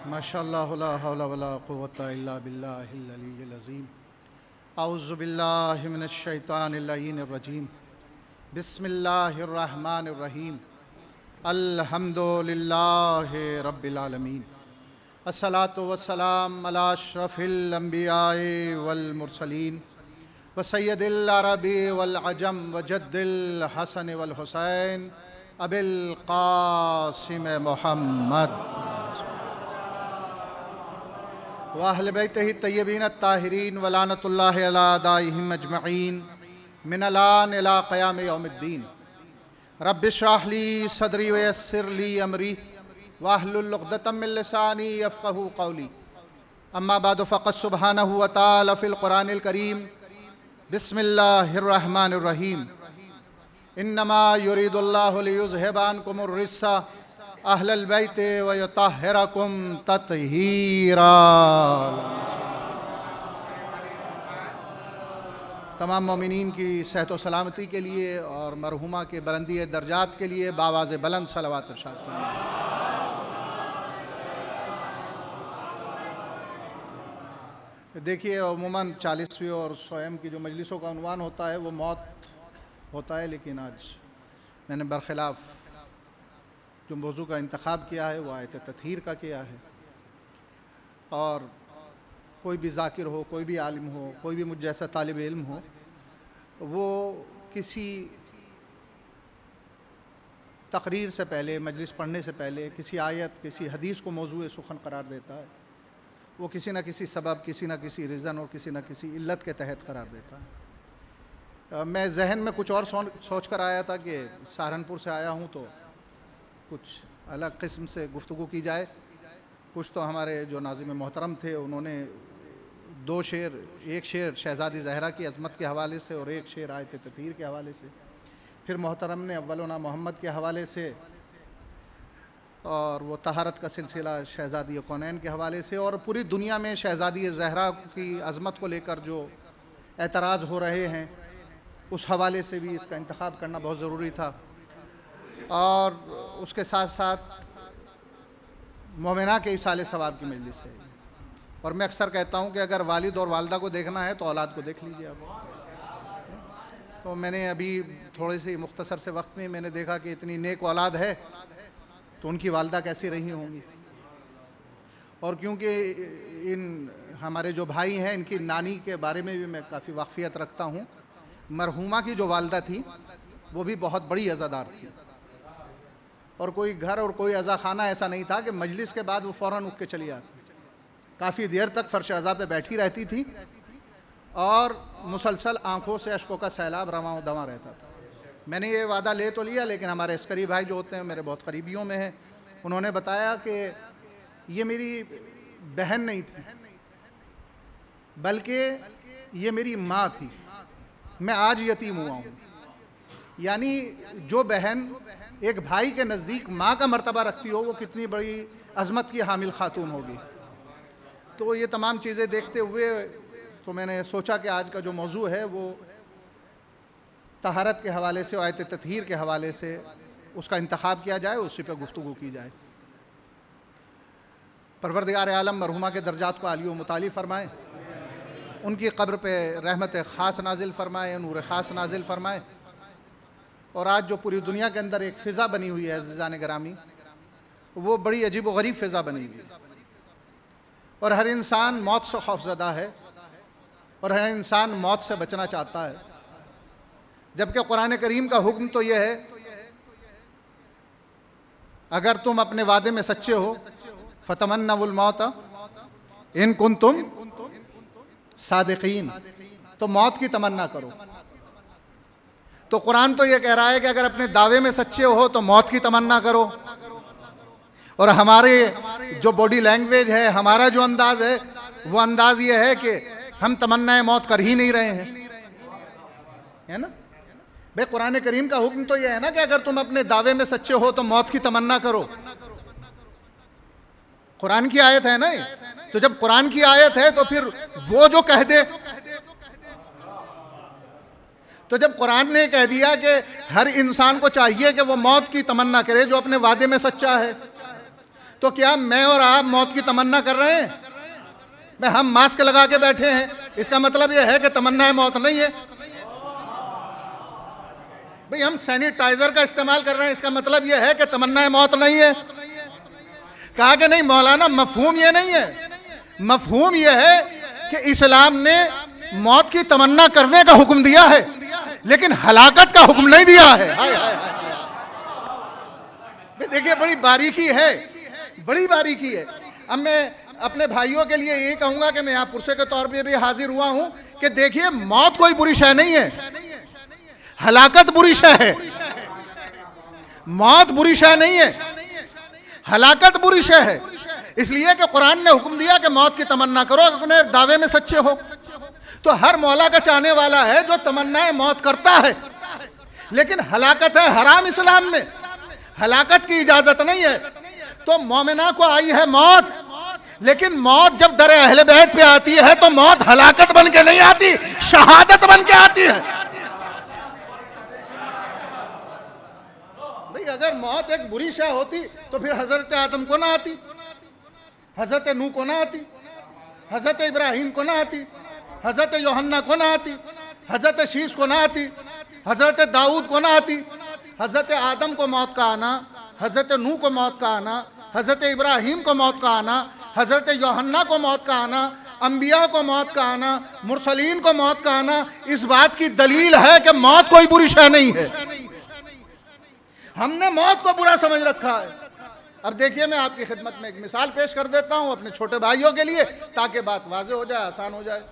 माशाअल्लाह ला हौला वला कुव्वता इल्ला बिल्लाहिल अलीय्यिल अज़ीम। औज़ु बिल्लाहि मिनश शैतानिर लईनिर रजीम। बिस्मिल्लाहिर रहमानिर रहीम। अल्हम्दुलिल्लाहि रब्बिल आलमीन। अस्सलातु वस्सलाम अला अशरफिल अंबियाए वल मुरसलीन व सय्यदिल अरबी वल अजम व जद्दिल हसन वल हुसैन अबिल कासिम मुहम्मद व अहले बैतिही तय्यबीन अत्ताहिरीन व लानतुल्लाहि अला अदाइहिम अजमईन मिनल आन इला क़याम यौमिद्दीन। रब्बि इश्रह ली सदरी व यस्सिर ली अमरी वाहलुल उक़दतम मिन लिसानी यफ़क़हू क़ौली। अम्मा बाद फ़क़द सुब्हानहु व तआला फ़िल क़ुरानिल करीम बिस्मिल्लाहिर रहमानिर रहीम। इन्नमा युरीदुल्लाहु लियुज़हिबा अन्कुमुर रिज्सा अहलल बैति व युतahhirakum तत्हीरा। तमाम मोमिनीन की सेहत व सलामती के लिए और मरहुमा के बुलंदी दर्जात के लिए बावाज़ बुलंद सलवात इरशाद फरमाएं। देखिए, अमूमन 40वीं और स्वयं की जो मजलिसों का उन्वान होता है वो मौत होता है, लेकिन आज मैंने बरखिलाफ़ जो मौजू का इंतखाब किया है वो आयत तत्हीर का किया है। और कोई भी ज़ाकिर हो, कोई भी आलिम हो, कोई भी मुझ जैसा तालिब इल्म हो, वो किसी तकरीर से पहले, मजलिस पढ़ने से पहले किसी आयत, किसी हदीस को मौजू सुखन करार देता है। वो किसी न किसी सबब, किसी न किसी रीज़न और किसी न किसी इल्लत के तहत करार देता है। मैं जहन में कुछ और सोच कर आया था कि सहारनपुर से आया हूँ तो कुछ अलग किस्म से गुफ्तगू की जाए। कुछ तो हमारे जो नाज़िम मोहतरम थे उन्होंने दो शेर, एक शेर शहज़ादी ज़हरा की अज़मत के हवाले से और एक शेर आयत तत्हीर के हवाले से, फिर मोहतरम ने अव्वलुना मोहम्मद के हवाले से और वो तहारत का सिलसिला शहज़ादी कौनैन के हवाले से, और पूरी दुनिया में शहज़ादी ज़हरा की अज़मत को लेकर जो एतराज़ हो रहे हैं उस हवाले से भी इसका इंतखाब करना बहुत ज़रूरी था। और उसके साथ साथ मोमिना के इसाले सवाब की मजलिस है। और मैं अक्सर कहता हूँ कि अगर वालिद और वालदा को देखना है तो औलाद को देख लीजिए आप। तो मैंने अभी थोड़ी सी मुख्तसर से वक्त में मैंने देखा कि इतनी नेक औलाद है तो उनकी वालदा कैसी रही होंगी। और क्योंकि इन हमारे जो भाई हैं इनकी नानी के बारे में भी मैं काफ़ी वाक़फ़ियत रखता हूँ। मरहुमा की जो वालदा थी वो भी बहुत बड़ी अज़ादार थी, और कोई घर और कोई अज़ा खाना ऐसा नहीं था कि मजलिस के बाद वो फ़ौरन उठ के चली आती। काफ़ी देर तक फ़र्श अज़ा पे बैठी रहती थी और मुसलसल आँखों से अश्कों का सैलाब रवां दवां रहता था। मैंने ये वादा ले तो लिया, लेकिन हमारे अस्करी भाई जो होते हैं मेरे बहुत करीबियों में हैं, उन्होंने बताया कि ये मेरी बहन नहीं थी बल्कि ये मेरी माँ थी। मैं आज यतीम हुआ हूँ। यानी जो बहन एक भाई के नज़दीक माँ का मर्तबा रखती हो वो कितनी बड़ी अज़मत की हामिल खातून होगी। तो ये तमाम चीज़ें देखते हुए तो मैंने सोचा कि आज का जो मौजू है वो तहारत के हवाले से, आयत तत्हीर के हवाले से उसका इंतखाब किया जाए, उसी पर गुफ्तगू की जाए। परवरदिगार आलम मरहुमा के दर्जात को आली व मुताली फ़रमाए, उनकी कब्र पे रहमत ख़ास नाजिल फ़रमाए, नूर ख़ास नाजिल फ़रमाए। और आज जो पूरी दुनिया के अंदर एक फ़िज़ा बनी हुई है अज़ीज़ान गिरामी, वो बड़ी अजीब व गरीब फ़िज़ा बनी हुई है। और हर इंसान मौत से खौफज़दा है और हर इंसान मौत से बचना चाहता है, जबकि कुरान करीम का हुक्म तो यह है अगर तुम अपने वादे में सच्चे हो फ़तमन्नउल मौत इन कुंतुम सादिक़ीन, तो मौत की तमन्ना करो। तो कुरान तो ये कह रहा है कि अगर अपने दावे में सच्चे हो तो मौत की तमन्ना करो। और हमारे जो बॉडी लैंग्वेज है, हमारा जो अंदाज़ है, वो अंदाज़ ये है कि हम तमन्नाए मौत कर ही नहीं रहे हैं, है ना भाई। कुरान करीम का हुक्म तो ये है ना कि अगर तुम अपने दावे में सच्चे हो तो मौत की तमन्ना करो। कुरान की आयत है ना। तो जब कुरान की आयत है तो फिर वो जो कह दे, तो जब कुरान ने कह दिया कि हर इंसान को चाहिए कि वो मौत की तमन्ना करे जो अपने वादे में सच्चा है, तो क्या मैं और आप मौत की तमन्ना कर रहे हैं? भाई हम मास्क लगा के बैठे हैं, इसका मतलब यह है कि तमन्ना मौत नहीं है। भाई हम सैनिटाइजर का इस्तेमाल कर रहे हैं, इसका मतलब यह है कि तमन्ना मौत नहीं है। कहा कि नहीं मौलाना, मफहूम ये नहीं है, मफहूम यह है कि इस्लाम ने मौत की तमन्ना करने का हुक्म दिया है लेकिन हलाकत का हुक्म नहीं दिया है। हाय हाय हाय। देखिए बड़ी बारीकी है, बड़ी बारीकी है। अब मैं अपने भाइयों के लिए ये कहूंगा कि मैं यहाँ पुरसे के तौर पे भी हाजिर हुआ हूं कि देखिए मौत कोई बुरी शय नहीं है, हलाकत बुरी शय है। मौत बुरी शय नहीं है, हलाकत बुरी शय है। इसलिए कि कुरान ने हुक्म दिया कि मौत की तमन्ना करो अपने दावे में सच्चे हो। तो हर मौला का चाहने वाला है जो तमन्नाएं मौत करता है, लेकिन हलाकत है हराम इस्लाम में, हलाकत की इजाजत नहीं है। तो मोमिना को आई है मौत, लेकिन मौत जब दर अहले बैत पे आती है तो मौत हलाकत बन के नहीं आती, शहादत बन के आती है। भाई अगर मौत एक बुरी शय होती तो फिर हजरत आदम को ना आती, हजरत नूह को ना आती, हजरत इब्राहिम को ना आती, हजरत यूहन्ना को ना आती, हजरत शीश को ना आती, हजरत दाऊद को ना आती। हजरत आदम को मौत का आना, हजरत नूह को मौत का आना, हजरत इब्राहिम को मौत का आना, हजरत यूहन्ना को मौत का आना, अंबिया को मौत का आना, मुरसलीन को मौत का आना, इस बात की दलील है कि मौत कोई बुरी शय नहीं है। हमने मौत को बुरा समझ रखा है। अब देखिए मैं आपकी खिदमत में एक मिसाल पेश कर देता हूं अपने छोटे भाइयों के लिए, ताकि बात वाज़ेह हो जाए, आसान हो जाए,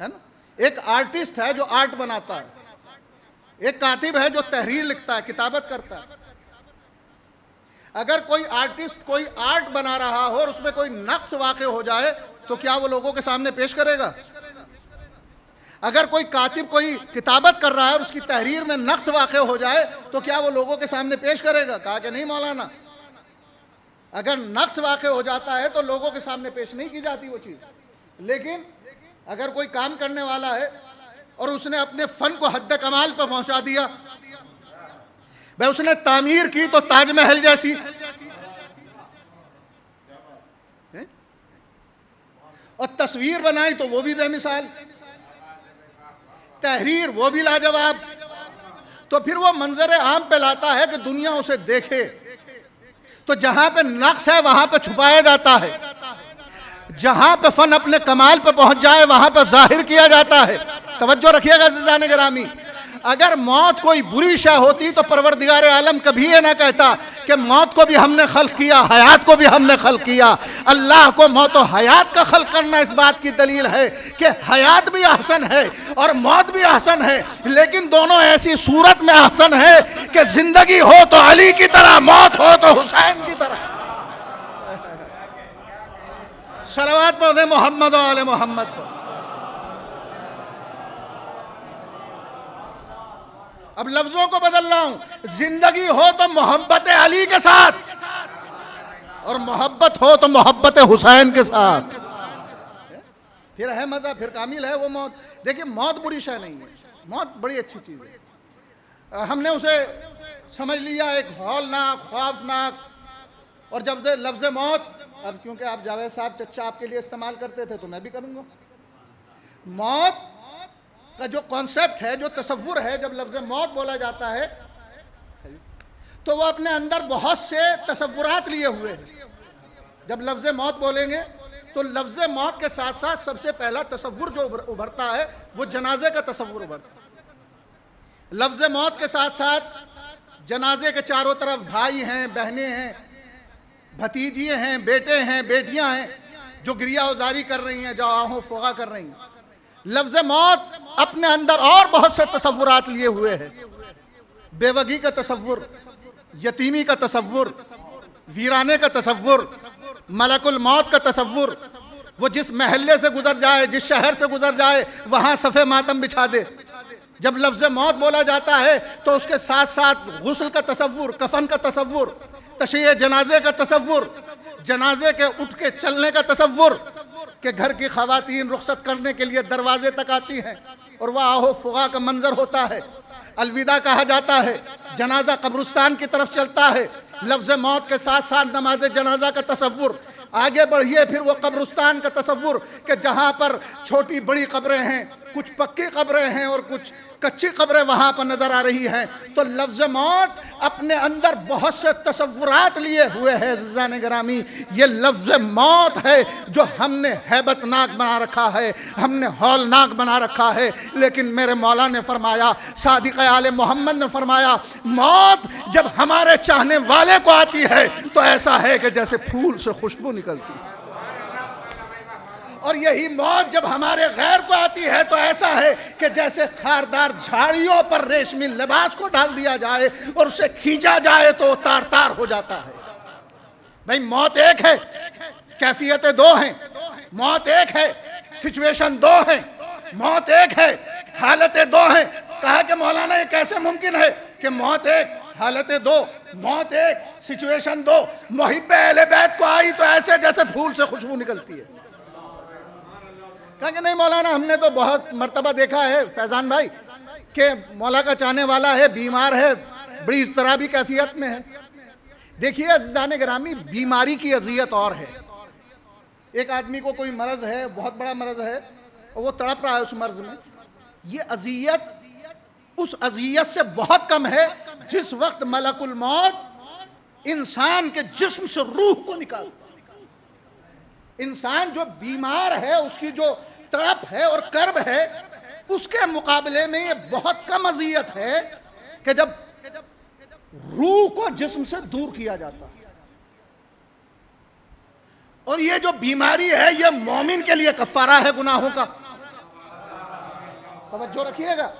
है ना। एक आर्टिस्ट है जो आर्ट बनाता है, एक कातिब है जो तहरीर लिखता है, किताबत करता है। अगर कोई आर्टिस्ट कोई आर्ट बना रहा हो और उसमें कोई नक्स वाक़े हो जाए तो क्या वो लोगों के सामने पेश करेगा? अगर कोई कातिब कोई किताबत कर रहा है और उसकी तहरीर में नक्स वाक़े हो जाए तो क्या वो लोगों के सामने पेश करेगा? कहा कि नहीं मौलाना, अगर नक्स वाक़े हो जाता है तो लोगों के सामने पेश नहीं की जाती वो चीज़। लेकिन अगर कोई काम करने वाला है और उसने अपने फ़न को हद कमाल पर पहुंचा दिया, भाई उसने तामीर की तो ताजमहल जैसी, और तस्वीर बनाई तो वो भी बेमिसाल, तहरीर वो भी लाजवाब, तो फिर वो मंजर आम पे लाता है कि दुनिया उसे देखे। तो जहां पे नक्स है वहां पे छुपाया जाता है, जहां पे फन अपने कमाल पे पहुंच जाए वहां पे जाहिर किया जाता है। तवज्जो रखिएगा अज़ीज़ान गिरामी, अगर मौत कोई बुरी शय होती तो परवरदिगार आलम कभी ये ना कहता कि मौत को भी हमने खल्क किया, हयात को भी हमने खल्क किया। अल्लाह को मौत और हयात का खल्क करना इस बात की दलील है कि हयात भी अहसन है और मौत भी अहसन है, लेकिन दोनों ऐसी सूरत में अहसन है कि जिंदगी हो तो अली की तरह, मौत हो तो हुसैन की तरह। सलवात पढ़ दे मोहम्मद और आले मोहम्मद पर। अब लफ्जों को बदल रहा हूं, जिंदगी हो तो मोहब्बत अली के साथ और मोहब्बत हो तो मोहब्बत हुसैन के साथ, फिर है मजा, फिर कामिल है वो मौत। देखिए मौत बुरी शय नहीं है, मौत बड़ी अच्छी चीज है। हमने उसे समझ लिया एक हौलनाक, खौफनाक, और जब से लफ्ज मौत, अब क्योंकि आप जावेद साहब चच्चा आपके लिए इस्तेमाल करते थे तो मैं भी करूंगा, मौत का जो कॉन्सेप्ट है, जो तसव्वुर है, जब लफ्ज़ मौत बोला जाता है तो वो अपने अंदर बहुत से तसव्वुरात लिए हुए हैं। जब लफ्ज़ मौत बोलेंगे तो लफ्ज़ मौत के साथ साथ सबसे पहला तसव्वुर जो उभरता है वो जनाजे का तसव्वुर उभरता है। लफ्ज़ मौत के साथ साथ जनाजे के चारों तरफ भाई हैं, बहनें हैं, भतीजिए हैं, बेटे हैं, बेटियां हैं जो गिरिया उजारी कर रही हैं, जो आहों फोगा कर रही हैं। लफ्ज़ मौत अपने अंदर और बहुत से तसव्वुरात लिए हुए है, बेवगी का तसव्वुर, यतीमी का तसव्वुर, वीराने का तसव्वुर, मलकुल मौत का तसव्वुर। वो जिस महल्ले से गुजर जाए, जिस शहर से गुजर जाए, वहां सफ़े मातम बिछा दे। जब लफ्ज़ मौत बोला जाता है तो उसके साथ साथ गुस्ल का तसव्वुर, कफन का तसव्वुर, तशय्ये जनाजे का तसव्वुर, जनाजे के उठ के चलने का तसव्वुर, कि घर की खवातीन रुखसत करने के लिए दरवाजे तक आती हैं और वह आहो फुगा का मंजर होता है, अलविदा कहा जाता है, जनाजा कब्रिस्तान की तरफ चलता है, लफ्ज़ मौत के साथ साथ नमाज जनाजा का तसव्वुर, आगे बढ़िए फिर वो कब्रिस्तान का तसव्वुर कि जहाँ पर छोटी बड़ी कब्रें हैं, कुछ पक्की कब्रें हैं और कुछ कच्ची कब्रें वहाँ पर नज़र आ रही हैं। तो लफ्ज़ मौत अपने अंदर बहुत से तसव्वुरात लिए हुए है। अज़ीज़ान गिरामी, ये लफ्ज़ मौत है जो हमने हैबतनाक बना रखा है, हमने हौलनाक बना रखा है। लेकिन मेरे मौला ने फरमाया, सादिक़ आले मोहम्मद ने फरमाया, मौत जब हमारे चाहने वाले को आती है तो ऐसा है कि जैसे फूल से खुशबू निकलती है, और यही मौत जब हमारे गैर को आती है तो ऐसा है कि जैसे खारदार झाड़ियों पर रेशमी लिबास को डाल दिया जाए और उसे खींचा जाए तो तार तार हो जाता है। भाई मौत एक है, कैफियतें दो हैं। मौत एक है, सिचुएशन दो है। मौत एक है, हालतें दो हैं। कहा कि मौलाना ये कैसे मुमकिन है कि मौत एक, हालतें दो, मौत एक, सिचुएशन दो। मुहिब्बे अहले बैत को आई तो ऐसे जैसे फूल से खुशबू निकलती है। कहा कि नहीं मौलाना, हमने तो बहुत मर्तबा देखा है फैजान भाई कि मौला का चाहने वाला है, बीमार है, बड़ी इज़्तिराबी कैफियत में है। देखिए अज़ीज़ान गिरामी, बीमारी की अज़ियत और है। एक आदमी को कोई मरज़ है, बहुत बड़ा मरज़ है, और वो तड़प रहा है उस मर्ज़ में। ये अज़ियत उस अज़ियत से बहुत कम है जिस वक्त मलकुल मौत इंसान के जिस्म से रूह को निकाल। इंसान जो बीमार है, उसकी जो तड़प है और कर्ब है, उसके मुकाबले में ये बहुत कम अज़ियत है कि जब रूह को जिस्म से दूर किया जाता है। और ये जो बीमारी है, ये मोमिन के लिए कफ़ारा है गुनाहों का। तवज्जो रखिएगा,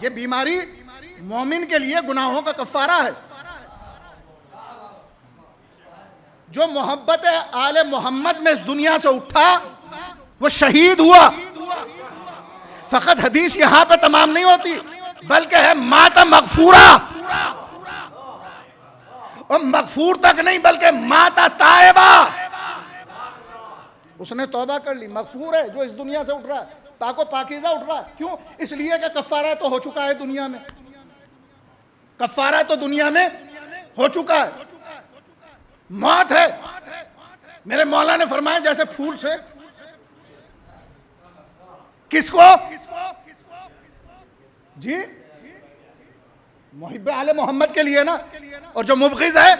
ये बीमारी मोमिन के लिए गुनाहों का कफ़ारा है। जो मोहब्बत आले मोहम्मद में इस दुनिया से उठा, वो शहीद हुआ। फ़कत हदीस यहां पे तमाम नहीं होती, बल्कि है माता मगफूरा, और मगफूर तक नहीं बल्कि माता तायबा। उसने तौबा कर ली, मगफूर है जो इस दुनिया से उठ रहा है, पाको पाकीज़ा उठ रहा है। क्यों? इसलिए कि कफ़ारा तो हो चुका है दुनिया में, कफ़ारा तो दुनिया में हो चुका है। मौत है, मेरे मौला ने फरमाया जैसे फूल से, किसको जी? मुहिब्बे आले मोहम्मद के लिए ना, और जो मुबग़िज़ है,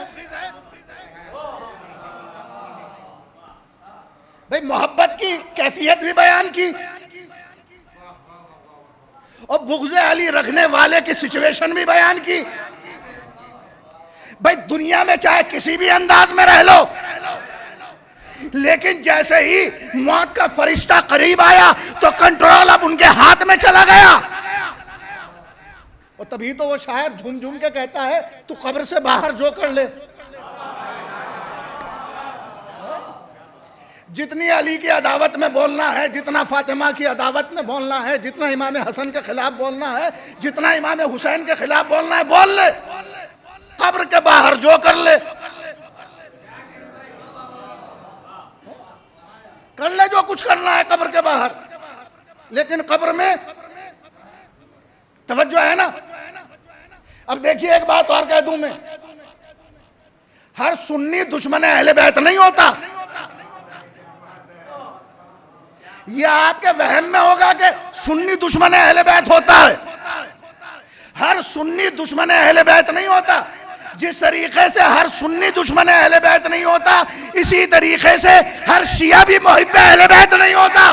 भाई मोहब्बत की कैफियत भी बयान की और बुग़्ज़ अली रखने वाले की सिचुएशन भी बयान की। भाई दुनिया में चाहे किसी भी अंदाज में रह लो, लेकिन जैसे ही मौत का फरिश्ता करीब आया तो कंट्रोल अब उनके हाथ में चला गया। और तभी तो वो शायर झूम झूम के कहता है, तू कब्र से बाहर जो कर ले। जितनी अली की अदावत में बोलना है, जितना फातिमा की अदावत में बोलना है, जितना इमाम हसन के खिलाफ बोलना है, जितना इमाम हुसैन के खिलाफ बोलना है, बोल ले। कब्र के बाहर जो कर ले, कर ले जो कुछ करना है कब्र के बाहर, लेकिन कब्र में तवज्जो है ना। अब देखिए एक बात और कह दूं मैं, हर सुन्नी दुश्मन अहले बैत नहीं होता। यह आपके वहम में होगा कि सुन्नी दुश्मन अहले बैत होता है। हर सुन्नी दुश्मन अहले बैत नहीं होता। जिस तरीके से हर सुन्नी दुश्मन अहले बैत नहीं होता, इसी तरीके से हर शिया भी मुहिब्बे अहले बैत नहीं होता।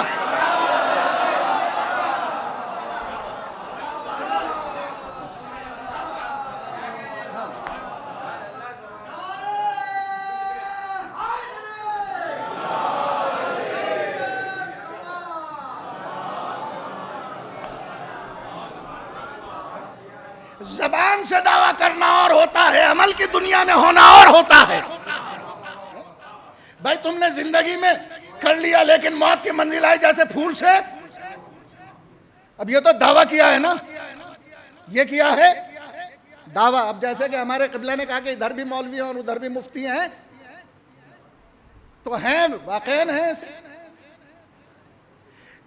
ज़बान से दावा करना और होता है, अमल की दुनिया में होना और होता है। भाई तुमने जिंदगी में कर लिया, लेकिन मौत की मंजिल आई जैसे फूल से। अब ये तो दावा किया है ना, ये किया है दावा। अब जैसे कि हमारे क़िबला ने कहा कि इधर भी मौलवी हैं और उधर भी मुफ्ती हैं, तो हैं, वाक़ईन हैं ऐसे।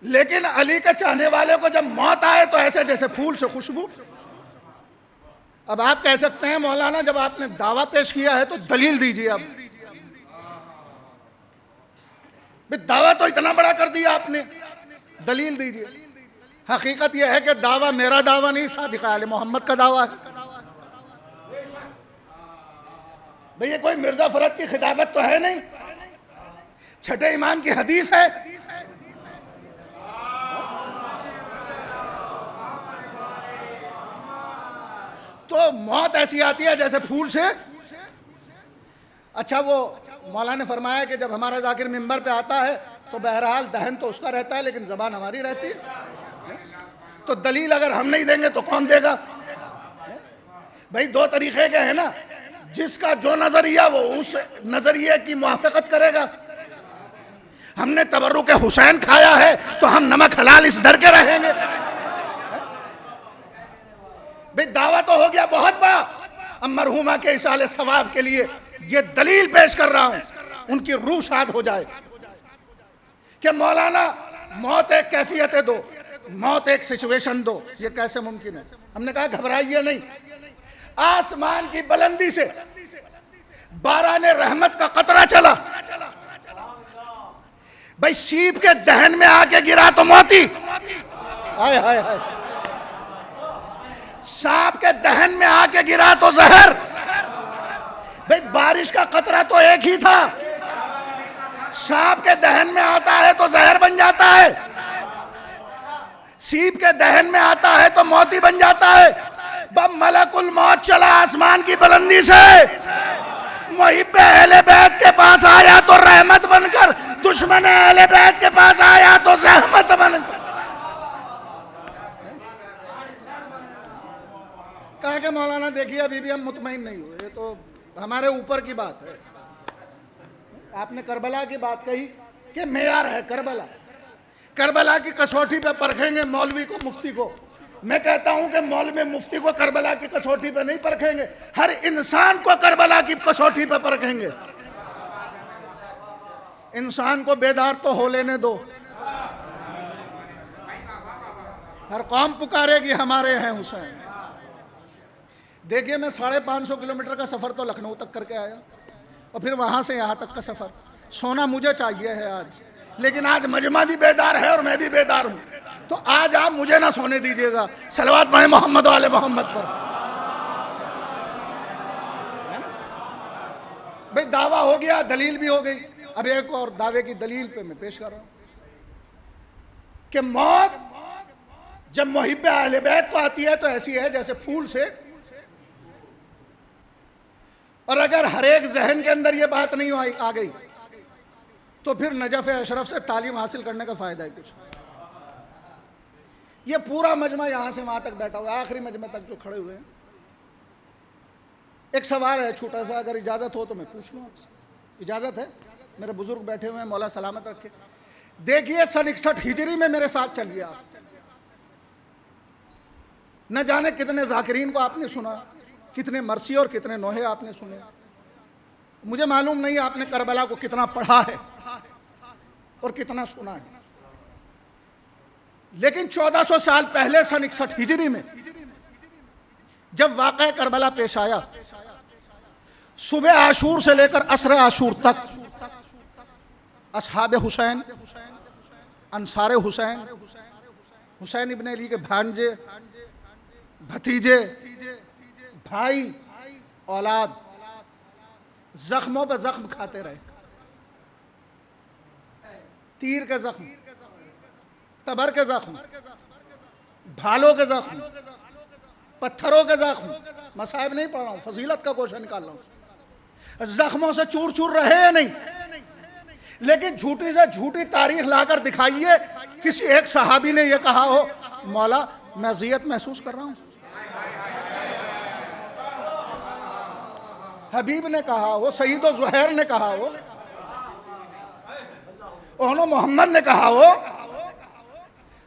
लेकिन अली के चाहने वाले को जब मौत आए तो ऐसे जैसे फूल से खुशबू। अब आप कह सकते हैं मौलाना जब आपने दावा पेश किया है तो दलील दीजिए। अब दावा तो इतना बड़ा कर दिया आपने, दलील दीजिए। हकीकत यह है कि दावा मेरा दावा नहीं, सादिक आले मोहम्मद का दावा है। भैया कोई मिर्जा फरद की खिताबत तो है नहीं, छठे इमाम की हदीस है। तो मौत ऐसी आती है जैसे फूल से। अच्छा, वो मौला ने फरमाया कि जब हमारा जाकिर मिंबर पे आता है तो बहरहाल दहन तो उसका रहता है लेकिन जबान हमारी रहती है। तो दलील अगर हम नहीं देंगे तो कौन देगा? भाई दो तरीके के हैं ना, जिसका जो नजरिया वो उस नजरिए की मुआफिकत करेगा। हमने तबर्रुक हुसैन खाया है तो हम नमक हलाल इस दर के रहेंगे। भाई दावा तो हो गया बहुत बड़ा। अब मरहुमा के इसाले सवाब के लिए ये दलील पेश कर रहा हूं, उनकी रूह शाद हो जाए कि मौलाना मौत एक कैफियत दो, मौत एक सिचुएशन दो। ये कैसे मुमकिन है? हमने कहा घबराइए नहीं। आसमान की बुलंदी से बाराने रहमत का कतरा चला। भाई सीप के दहन में आके गिरा तो मोती, हाय हाय हाय। सांप के दहन में आके गिरा तो जहर। भाई बारिश का कतरा तो एक ही था, सांप के दहन में आता है तो जहर बन जाता है, सीप के दहन में आता है तो मोती बन जाता है। बब मलकुल मौत चला आसमान की बुलंदी से, मुहिब्ब अहले बैत के पास आया तो रहमत बनकर, दुश्मन अहले बैत के पास आया तो जहमत बनकर। कहा कि मौलाना देखिए अभी भी हम मुतमईन नहीं हुए, ये तो हमारे ऊपर की बात है। आपने करबला की बात कही कि मेयार है करबला, करबला की कसौटी पे परखेंगे मौलवी को मुफ्ती को। मैं कहता हूं कि मौलवी मुफ्ती को करबला की कसौटी पे नहीं परखेंगे, हर इंसान को करबला की कसौटी पे परखेंगे। इंसान को बेदार तो हो लेने दो, हर कौम पुकारेगी हमारे हैं हुसैन। देखिए मैं 550 किलोमीटर का सफर तो लखनऊ तक करके आया और फिर वहां से यहां तक का सफर। सोना मुझे चाहिए है आज, लेकिन आज मजमा भी बेदार है और मैं भी बेदार हूं, तो आज आप मुझे ना सोने दीजिएगा। सलवात पढ़े मोहम्मद वाले मोहम्मद पर। भाई दावा हो गया, दलील भी हो गई। अब एक और दावे की दलील पे मैं पेश कर रहा हूं कि मौत जब मुहिब्ब अहले बैत को आती है तो ऐसी है जैसे फूल से। और अगर हर एक जहन के अंदर ये बात नहीं आ गई तो फिर नजफ अशरफ से तालीम हासिल करने का फायदा है कुछ? ये पूरा मजमा यहां से वहां तक बैठा हुआ है, आखिरी मजमे तक जो खड़े हुए हैं। एक सवाल है छोटा सा, अगर इजाजत हो तो मैं पूछ लूं आपसे। इजाजत है? मेरे बुजुर्ग बैठे हुए हैं, मौला सलामत रखे। देखिए सन 61 हिजरी में मेरे साथ चलिए आप। न जाने कितने जाकिरीन को आपने सुना, कितने मरसी और कितने नोहे आपने सुने। मुझे मालूम नहीं आपने करबला को कितना पढ़ा है और कितना सुना है, लेकिन 1400 साल पहले सन 61 हिजरी में जब वाक़या करबला पेश आया, सुबह आशूर से लेकर असर आशूर तक असहाब हुसैन, अंसार हुसैन, हुसैन इब्न अली के भांजे, भतीजे, भाई, औलाद जख्मों पे जख्म खाते रहे। तीर के जख्म, तबर के जख्म, भालों के जख्म, पत्थरों के जख्म। मसाइब नहीं पढ़ रहा हूं, फजीलत का गोशा निकाल रहा हूं। जख्मों से चूर चूर रहे या नहीं, लेकिन झूठी से झूठी तारीख लाकर दिखाइए। किसी एक सहाबी ने यह कहा हो मौला मैं अजियत महसूस कर रहा हूं, हबीब ने कहा हो, सईद और जुहैर ने कहा हो, ओहनो मोहम्मद ने कहा हो,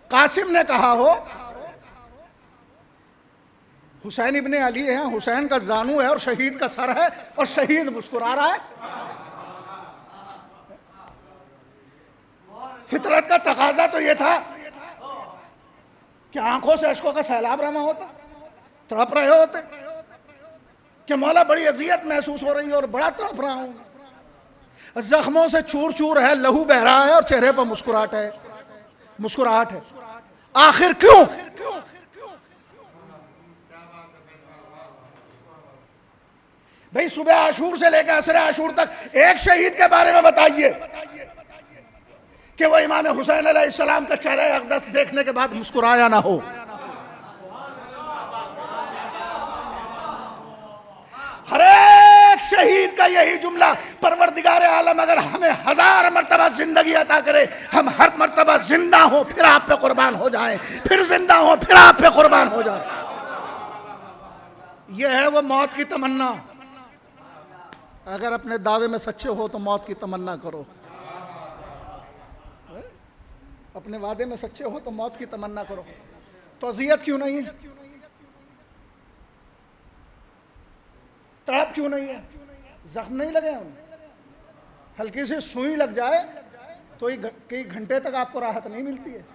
कासिम ने कहा हो, हुसैन इब्ने अली है, हुसैन का जानू है और शहीद का सर है और शहीद मुस्कुरा रहा है। फितरत का तकाजा तो यह था कि आंखों से अश्कों का सैलाब रमा होता, तड़प रहे होते। कि मौला बड़ी अजियत महसूस हो रही है और बड़ा तड़प रहा हूं, जख्मों से चूर चूर है, लहू बह रहा है और चेहरे पर मुस्कुराहट है। आखिर क्यों? भाई सुबह आशूर से लेकर असर आशूर तक एक शहीद के बारे में बताइए कि वो इमाम हुसैन अलैहिस्सलाम का चेहरा अक़दस देखने के बाद मुस्कुराया ना हो। हर एक शहीद का यही जुमला, परवरदिगार आलम अगर हमें 1000 मर्तबा जिंदगी अता करे, हम हर मर्तबा जिंदा हो फिर आप पे कुर्बान हो जाएं, फिर जिंदा हो फिर आप पे कुर्बान हो जाए। यह है वो मौत की तमन्ना। अगर अपने दावे में सच्चे हो तो मौत की तमन्ना करो, अपने वादे में सच्चे हो तो मौत की तमन्ना करो। तो अजियत क्यों नहीं है? तड़प क्यों नहीं है? जख्म नहीं लगे उन्हें? हल्की सी सुई लग जाए तो कई घंटे तक आपको राहत नहीं मिलती है,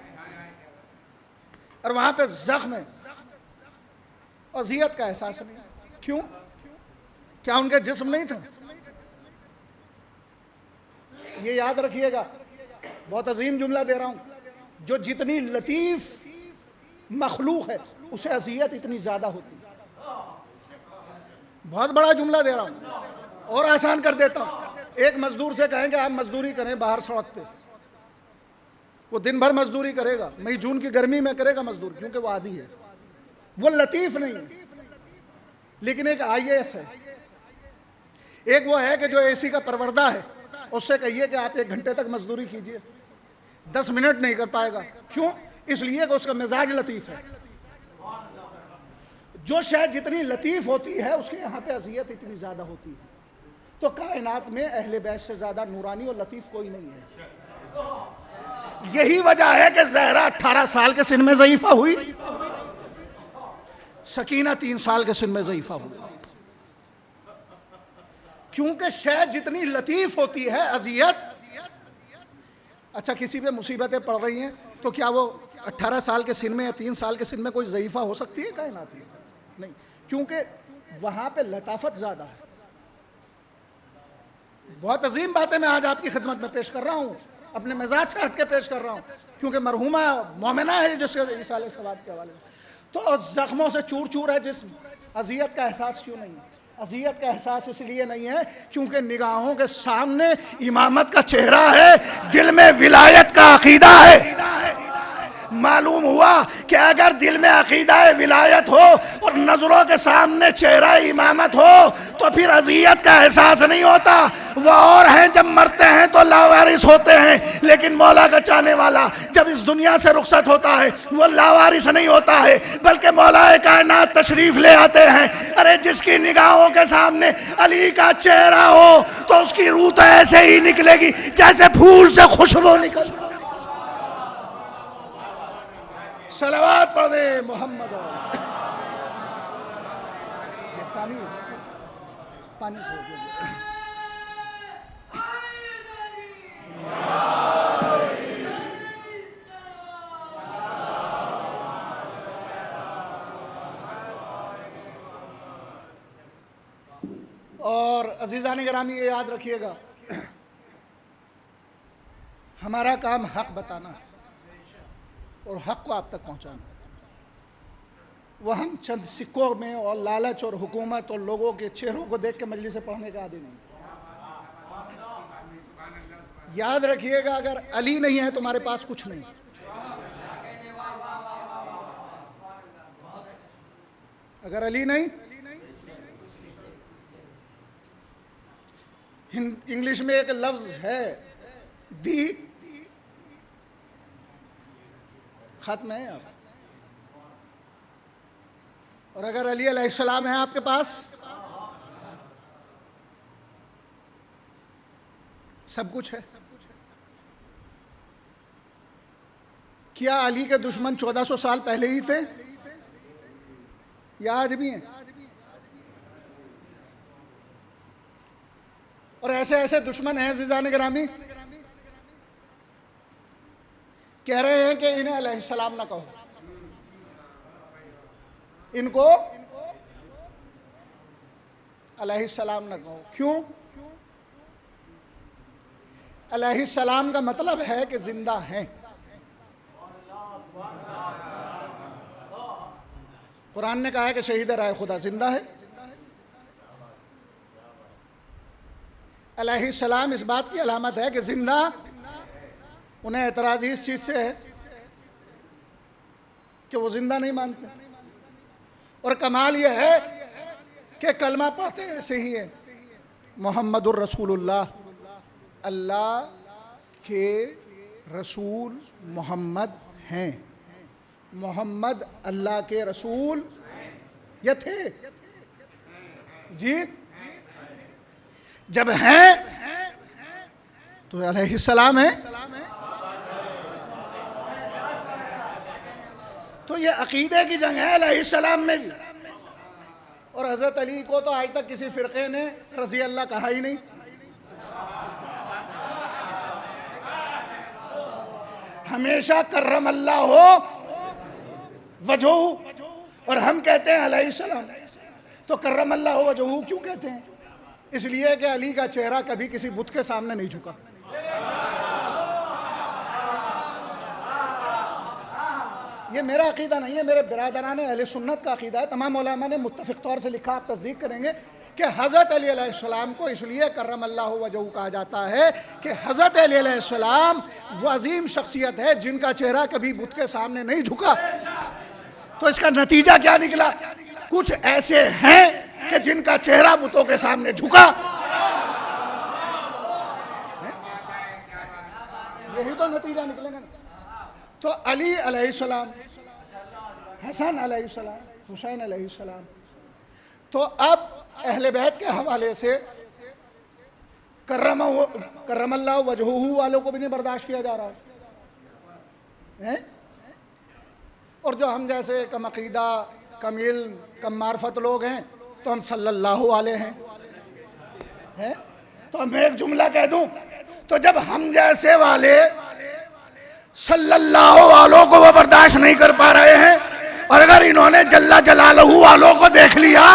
और वहां पे जख्म है, अजियत का एहसास नहीं। क्यों? क्या उनके जिस्म नहीं था? ये याद रखिएगा, बहुत अजीम जुमला दे रहा हूं, जो जितनी लतीफ मखलूक है उसे अजियत इतनी ज्यादा होती है। बहुत बड़ा जुमला दे रहा हूं और आसान कर देता हूं। एक मजदूर से कहेंगे आप मजदूरी करें बाहर सड़क पे, वो दिन भर मजदूरी करेगा, मई जून की गर्मी में करेगा मजदूर, क्योंकि वो आदी है, वो लतीफ नहीं है। लेकिन एक IAS है, एक वो है कि जो AC का परवरदा है, उससे कहिए कि आप 1 घंटे तक मजदूरी कीजिए, 10 मिनट नहीं कर पाएगा। क्यों? इसलिए कि उसका मिजाज लतीफ है। जो शायद जितनी लतीफ होती है उसके यहाँ पे अजियत इतनी ज्यादा होती है। तो कायनात में अहले बैत से ज्यादा नूरानी और लतीफ कोई नहीं है। यही वजह है कि ज़हरा 18 साल के सिन में ज़ईफा हुई, सकीना 3 साल के सिन में ज़ईफा हुई, क्योंकि शायद जितनी लतीफ होती है अजियत। अच्छा, किसी पे मुसीबतें पड़ रही हैं तो क्या वो 18 साल के सिन में या 3 साल के सिन में कोई ज़ईफा हो सकती है कायनात में? नहीं, क्योंकि वहां पे लताफत ज्यादा है। बहुत अजीम बातें मैं आज आपकी खिदमत में पेश कर रहा हूं, अपने मिजाज से हटके पेश कर रहा हूं, क्योंकि मरहुमा मोमिना है जिसके इसाले सवाब के हवाले। तो जख्मों से चूर चूर है जिस्म, अजियत का एहसास क्यों नहीं है? अजियत का एहसास इसलिए नहीं है क्योंकि निगाहों के सामने इमामत का चेहरा है, दिल में विलायत का अकीदा है। मालूम हुआ कि अगर दिल में अकीदा विलायत हो और नजरों के सामने चेहरा इमामत हो तो फिर अजियत का एहसास नहीं होता। वो और हैं जब मरते हैं तो लावारिस होते हैं, लेकिन मौला का चाहने वाला जब इस दुनिया से रुखसत होता है वो लावारिस नहीं होता है, बल्कि मौला कायनात तशरीफ ले आते हैं। अरे जिसकी निगाहों के सामने अली का चेहरा हो तो उसकी रूह तो ऐसे ही निकलेगी जैसे फूल से खुशबू निकल। सलावत पढ़ दे मोहम्मद। पानी पानी छोड़ दे। और अजीज़ान गिरामी ये याद रखिएगा, हमारा काम हक बताना है और हक को आप तक पहुंचाना। वो हम चंद सिक्कों में और लालच और हुकूमत और लोगों के चेहरों को देख के मजलिस से पढ़ने का आदी नहीं। याद रखिएगा, अगर अली नहीं है तुम्हारे पास कुछ नहीं। अगर अली नहीं, इंग्लिश में एक लफ्ज है दी, खत्म है आप। और अगर अली अलैहिस्सलाम है आपके पास, सब कुछ है। क्या अली के दुश्मन 1400 साल पहले ही थे या आज भी हैं? और ऐसे ऐसे दुश्मन हैं अज़ीज़ान गिरामी, कह रहे हैं कि इन्हें अलैहिस्सलाम ना कहो, इनको अलैहिस्सलाम न कहो। क्यों? अलैहिस्सलाम का मतलब है कि जिंदा हैं। कुरान ने कहा है कि शहीद राय खुदा जिंदा है। अलैहिस्सलाम इस बात की अलामत है कि जिंदा। उन्हें एतराज़ इस चीज़ से है कि वो जिंदा नहीं मानते, और कमाल ये है कि कलमा पढ़ते ऐसे ही है, मोहम्मदुर रसूलुल्लाह, अल्लाह के रसूल मोहम्मद हैं। मोहम्मद अल्लाह के रसूल ये थे जी। जब हैं तो अलैहिस्सलाम है। तो ये अकीदे की जंग है अलैहिस्सलाम में भी। और हज़रत अली को तो आज तक किसी फ़िरक़े ने रज़ी अल्लाह कहा ही नहीं। हमेशा कर्रम अल्लाह हो वजहू, और हम कहते हैं अलैहिस्सलाम। तो कर्रम अल्लाह हो वजहू क्यों कहते हैं? इसलिए कि अली का चेहरा कभी किसी बुत के सामने नहीं झुका। ये मेरा अकीदा नहीं है, मेरे बिरादरान अहले सुन्नत का अकीदा है। तमाम उलमा ने मुत्तफ़िक़ तौर से लिखा, आप तस्दीक करेंगे, कि हज़रत अली अलैहिस्सलाम को इसलिए कर्रम अल्लाह वजहू कहा जाता है कि हज़रत अली अलैहिस्सलाम वो अजीम शख्सियत है जिनका चेहरा कभी बुत के सामने नहीं झुका। तो इसका नतीजा क्या निकला? कुछ ऐसे हैं कि जिनका चेहरा बुतों के सामने झुका। यही तो नतीजा निकलेगा ना। तो अली अलैहिस्सलाम, हसन अलैहिस्सलाम, हुसैन अलैहिस्सलाम। तो अब अहले बैत के हवाले से कर्रमल्लाहु वजहू वालों को भी नहीं बर्दाश्त किया जा रहा है। और जो हम जैसे कम अकीदा, कम इल्म, कम मार्फत लोग हैं तो हम सल्लल्लाहु अलैहि हैं। तो मैं एक जुमला कह दूं, तो जब हम जैसे वाले सल्लल्लाहु वालों को वो बर्दाश्त नहीं कर पा रहे हैं, और अगर इन्होंने जल्ला जलालहू वालों को देख लिया,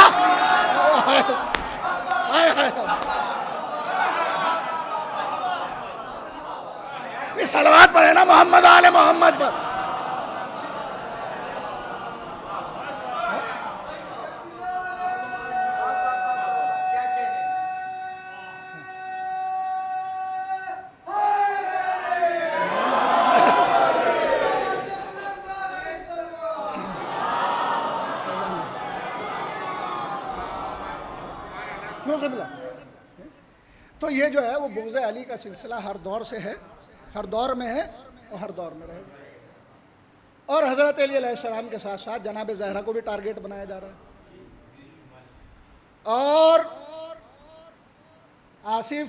ये सलवात पढ़े ना मोहम्मद आले मोहम्मद पर। तो ये जो है वो बुग़्ज़ अली का सिलसिला हर दौर से है, हर दौर में है और हर दौर में रहेगा। और हज़रत अली अलैहिस्सलाम के साथ साथ जनाब ज़हरा को भी टारगेट बनाया जा रहा है। और आसिफ,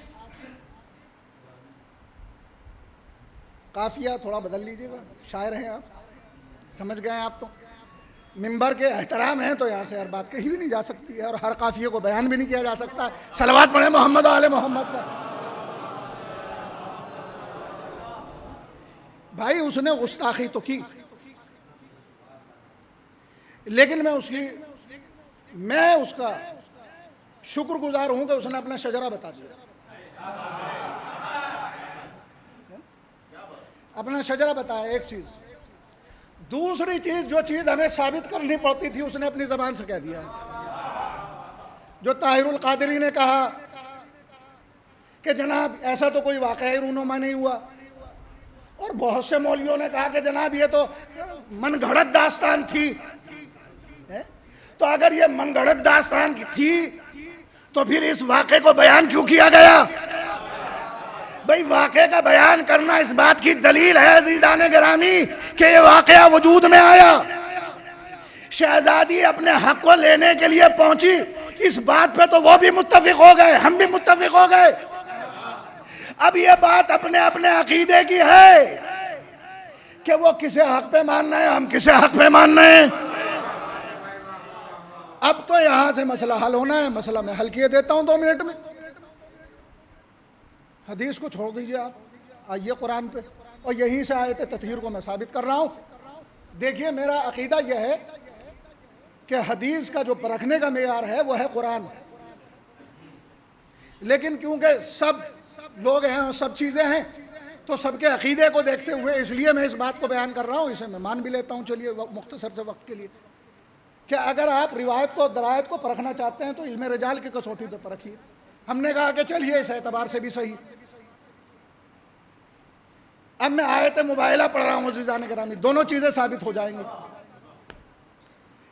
काफिया थोड़ा बदल लीजिएगा, शायर हैं आप, समझ गए आप। तो मिंबर के एहतराम है तो यहाँ से हर बात कही भी नहीं जा सकती है, और हर काफिये को बयान भी नहीं किया जा सकता। सलवात पढ़े मोहम्मद आले मोहम्मद पर। भाई उसने गुस्ताखी तो की, लेकिन मैं उसका शुक्रगुजार हूं कि उसने अपना शजरा बता दिया, अपना शजरा बताया। एक चीज, दूसरी चीज, जो चीज हमें साबित करनी पड़ती थी उसने अपनी जबान से कह दिया है। जो ताहिरुल कादरी ने कहा कि जनाब ऐसा तो कोई वाक़ई रूनुमा नहीं हुआ, और बहुत से मौलवियों ने कहा कि जनाब ये तो मनगढ़ंत दास्तान थी। तो अगर ये मनगढ़ंत दास्तान थी तो फिर इस वाक़े को बयान क्यों किया गया? भाई वाक़े का बयान करना इस बात की दलील है अज़ीज़ान गिरामी कि ये वाक़या वजूद में आया। शहजादी अपने हक को लेने के लिए पहुंची, इस बात पे तो वो भी मुत्तफिक हो गए, हम भी मुत्तफिक हो गए। अब ये बात अपने अपने अकीदे की है कि वो किसे हक पे मानना है, हम किसे हक पे मानना है। अब तो यहां से मसला हल होना है। मसला मैं हल किए देता हूं 2 मिनट में। हदीस को छोड़ दीजिए, आप आइए कुरान पे, और यहीं से आयत तत्हीर को मैं साबित कर रहा हूं। देखिए मेरा अकीदा यह है कि हदीस का जो परखने का मेयार है वो है कुरान, लेकिन क्योंकि सब लोग हैं और सब चीज़ें हैं, तो सबके अकीदे को देखते हुए इसलिए मैं इस बात को बयान कर रहा हूँ, इसे मैं मान भी लेता हूँ। चलिए मुख्तसर से वक्त के लिए, कि अगर आप रिवायत को, दरायत को परखना चाहते हैं तो इल्म रिजाल की कसौटी पर परखिए। हमने कहा कि चलिए इस एतबार से भी सही। अब मैं आयत मुबाइला पढ़ रहा हूँ अज़ीज़ान गिरामी, दोनों चीज़ें साबित हो जाएंगी।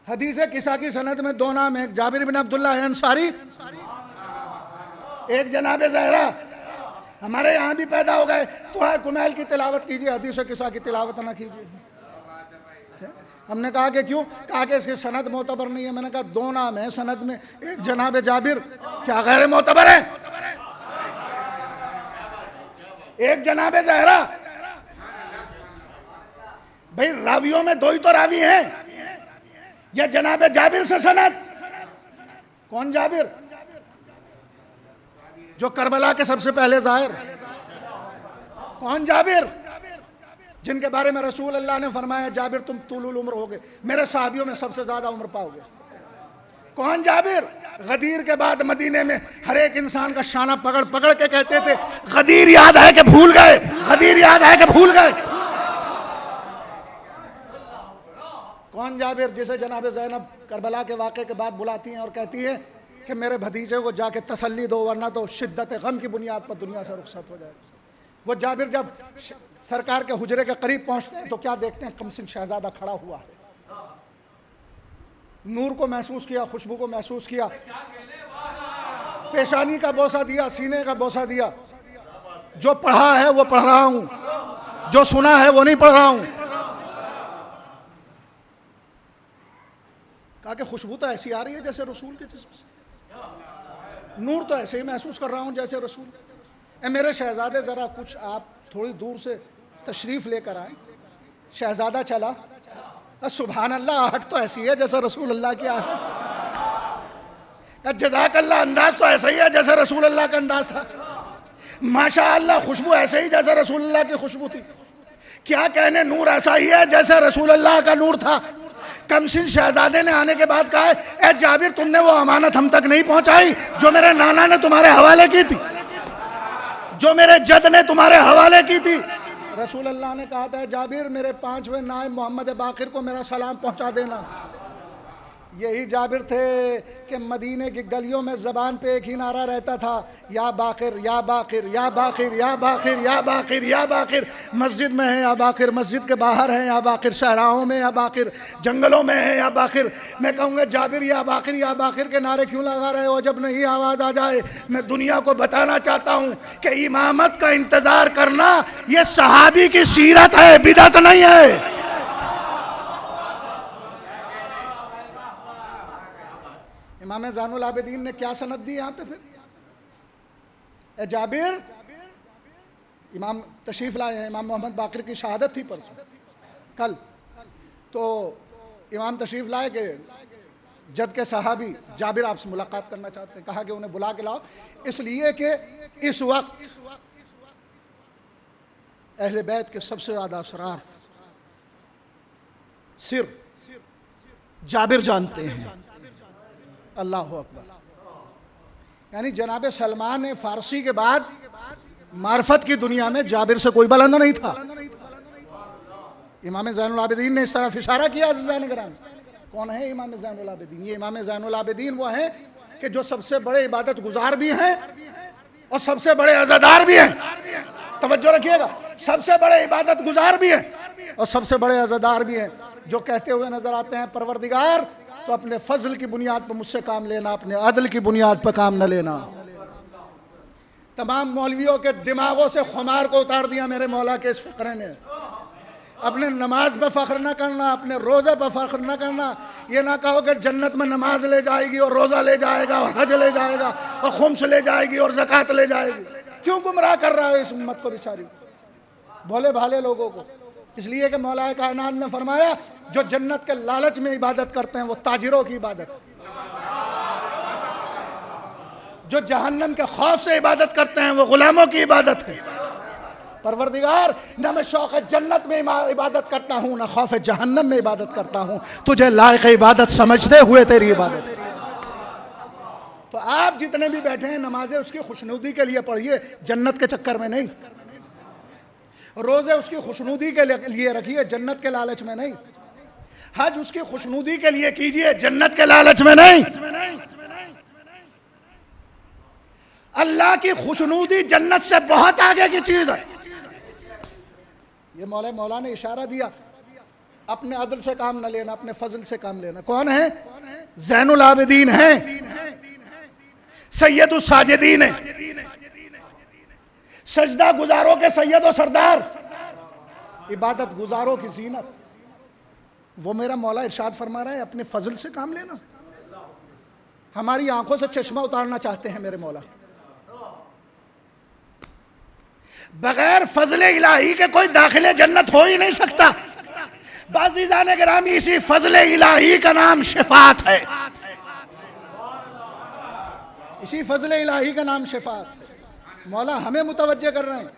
हदीस किसा की सनद में दो नाम है, एक जाबिर बिन अब्दुल्लाह अंसारी, एक जनाब ज़हरा। हमारे यहाँ भी पैदा हो गए तो है कुमैल की तिलावत कीजिए, हदीस किसा की तिलावत ना कीजिए। हमने कहा कि क्यों? कहा कि इसकी सनद मोतबर नहीं है। मैंने कहा दो नाम है सनद में, एक जनाब जाबिर, क्या गैर मोतबर है? एक जनाब ज़हरा। भाई रावियों में दो ही तो रावी हैं, या जनाब जाबिर से सनद? कौन जाबिर? जो करबला के सबसे पहले ज़ाहिर। कौन जाबिर? जिनके बारे में रसूल अल्लाह ने फरमाया जाबिर तुम तूलुल उम्र होगे, मेरे साहबियों में सबसे ज्यादा उम्र पाओगे। कौन जाबिर? गदीर के बाद मदीने में हर एक इंसान का शाना पकड़ पकड़ के कहते थे गदीर याद है कि भूल गए, गदीर याद है कि भूल गए। कौन जाबिर? जिसे जनाब ज़ैनब करबला के वाक़े के बाद बुलाती हैं और कहती है कि मेरे भतीजे को जाके तसल्ली दो, वरना तो शिद्दत गम की बुनियाद पर दुनिया से रुखसत हो जाए। वो जाबिर जब सरकार के हुजरे के करीब पहुंचते हैं तो क्या देखते हैं? कमसिन शहजादा खड़ा हुआ है। नूर को महसूस किया, खुशबू को महसूस किया, पेशानी का बोसा दिया, सीने का बोसा दिया। जो पढ़ा है वो पढ़ रहा हूं, जो सुना है वो नहीं पढ़ रहा हूं। कहा कि खुशबू तो ऐसी आ रही है जैसे रसूल के जिस्म से, नूर तो ऐसे ही महसूस कर रहा हूं जैसे रसूल। मेरे शहजादे ज़रा कुछ आप थोड़ी दूर से तशरीफ़ लेकर आए। शहजादा चला, सुभान अल्लाह, आहट तो ऐसी है जैसा रसूल अल्लाह की आहट। जज़ाकल्लाह, अंदाज तो ऐसा ही है जैसा रसूल अल्लाह का अंदाज था। माशा अल्लाह, खुशबू ऐसे ही जैसा रसूल अल्लाह की खुशबू थी। क्या कहने, नूर ऐसा ही है जैसा रसूल अल्लाह का नूर था। कमसिन शहजादे ने आने के बाद कहा, ए जाबिर तुमने वो अमानत हम तक नहीं पहुंचाई जो मेरे नाना ने तुम्हारे हवाले की थी, जो मेरे जद ने तुम्हारे हवाले की थी। रसूल अल्लाह ने कहा था, जाबिर मेरे 5वें नायब मोहम्मद बाकिर को मेरा सलाम पहुंचा देना। यही जाबिर थे कि मदीने की गलियों में ज़बान पे एक ही नारा रहता था, या बाकिर या बाकिर या बाकिर या बाकिर या बाकिर या बाकिर। मस्जिद में है या बाकिर, मस्जिद के बाहर है या बाकिर, शहराओं में या बाकिर, जंगलों में है या बाकिर। मैं कहूँगा जाबिर या बाकिर के नारे क्यों लगा रहे हो? जब नहीं आवाज़ आ जाए। मैं दुनिया को बताना चाहता हूँ कि इमामत का इंतज़ार करना ये सहाबी की सीरत है, बिदअत नहीं है। इमाम ज़ैनुल आबिदीन ने क्या सनद दी यहाँ पे? फिर ए जाबिर, इमाम तशरीफ़ लाए हैं, इमाम मोहम्मद बाकिर की शहादत थी परसों कल, तो इमाम तशरीफ़ लाए कि जद के सहाबी जाबिर आपसे मुलाकात करना चाहते हैं। कहा कि उन्हें बुला के लाओ, इसलिए कि इस वक्त अहले बैत के सबसे ज़्यादा असरार सिर जाबिर जानते हैं। अल्लाह अकबर। यानी जनाब सलमान फारसी के बाद मार्फत की दुनिया में जाबिर से कोई बुलंद नहीं था। इमाम ज़ैनुल आबिदीन ने इस तरफ इशारा किया। अज़ीज़ान गिरामी, कौन है इमाम ज़ैनुल आबिदीन? ये इमाम ज़ैनुल आबिदीन वो हैं कि जो सबसे बड़े इबादत गुजार भी हैं और सबसे बड़े अज़ादार भी हैं। तवज्जो रखिएगा, सबसे बड़े इबादत गुजार भी हैं और सबसे बड़े अज़ादार भी हैं। जो कहते हुए नजर आते हैं, परवरदिगार तो अपने फजल की बुनियाद पर मुझसे काम लेना, अपने अदल की बुनियाद पर काम न लेना। तमाम मौलवियों के दिमागों से खुमार को उतार दिया मेरे मौला के इस फ़क़रे ने। अपने नमाज पर फ़ख्र न करना, अपने रोज़े पर फ़ख्र न करना। ये ना कहो कि जन्नत में नमाज ले जाएगी और रोज़ा ले जाएगा और हज ले जाएगा और खुम्स ले जाएगी और ज़कात ले जाएगी। क्यों गुमराह कर रहा है इस उम्मत को, बेचारी भोले भाले लोगों को? इसलिए कि मौला कायनात ने फरमाया, जो जन्नत के लालच में इबादत करते हैं वो ताजिरों की इबादत है, जो जहन्नम के खौफ से इबादत करते हैं वो गुलामों की इबादत है। परवरदिगार, न मैं शौक़ जन्नत में इबादत करता हूँ, न खौफ जहन्नम में इबादत करता हूँ, तुझे लायक इबादत समझते हुए तेरी इबादत। तो आप जितने भी बैठे हैं नमाजें उसकी खुशनुदी के लिए पढ़िए, जन्नत के चक्कर में नहीं। रोजे उसकी खुशनुदी के लिए रखिए, जन्नत के लालच में नहीं। हज उसकी खुशनुदी के लिए कीजिए, जन्नत के लालच में नहीं। अल्लाह की खुशनुदी जन्नत से बहुत आगे की चीज है। ये मौला ने इशारा दिया, अपने अदल से काम न लेना, अपने फजल से काम लेना। कौन है? ज़ैनुल आबिदीन है, सैयदुस साजिदीन है, सजदा गुजारों के सैयद और सरदार, इबादत गुजारों की जीनत। वो मेरा मौला इरशाद फरमा रहा है, अपने फजल से काम लेना। हमारी आंखों से चश्मा उतारना चाहते हैं मेरे मौला। बगैर फजले इलाही के कोई दाखिले जन्नत हो ही नहीं सकता। बाज़ीज़ान गिरामी, इसी फजले इलाही का नाम शिफात है। इसी फजले इलाही का नाम शिफात है। मौला हमें मुतवज्जे कर रहे हैं,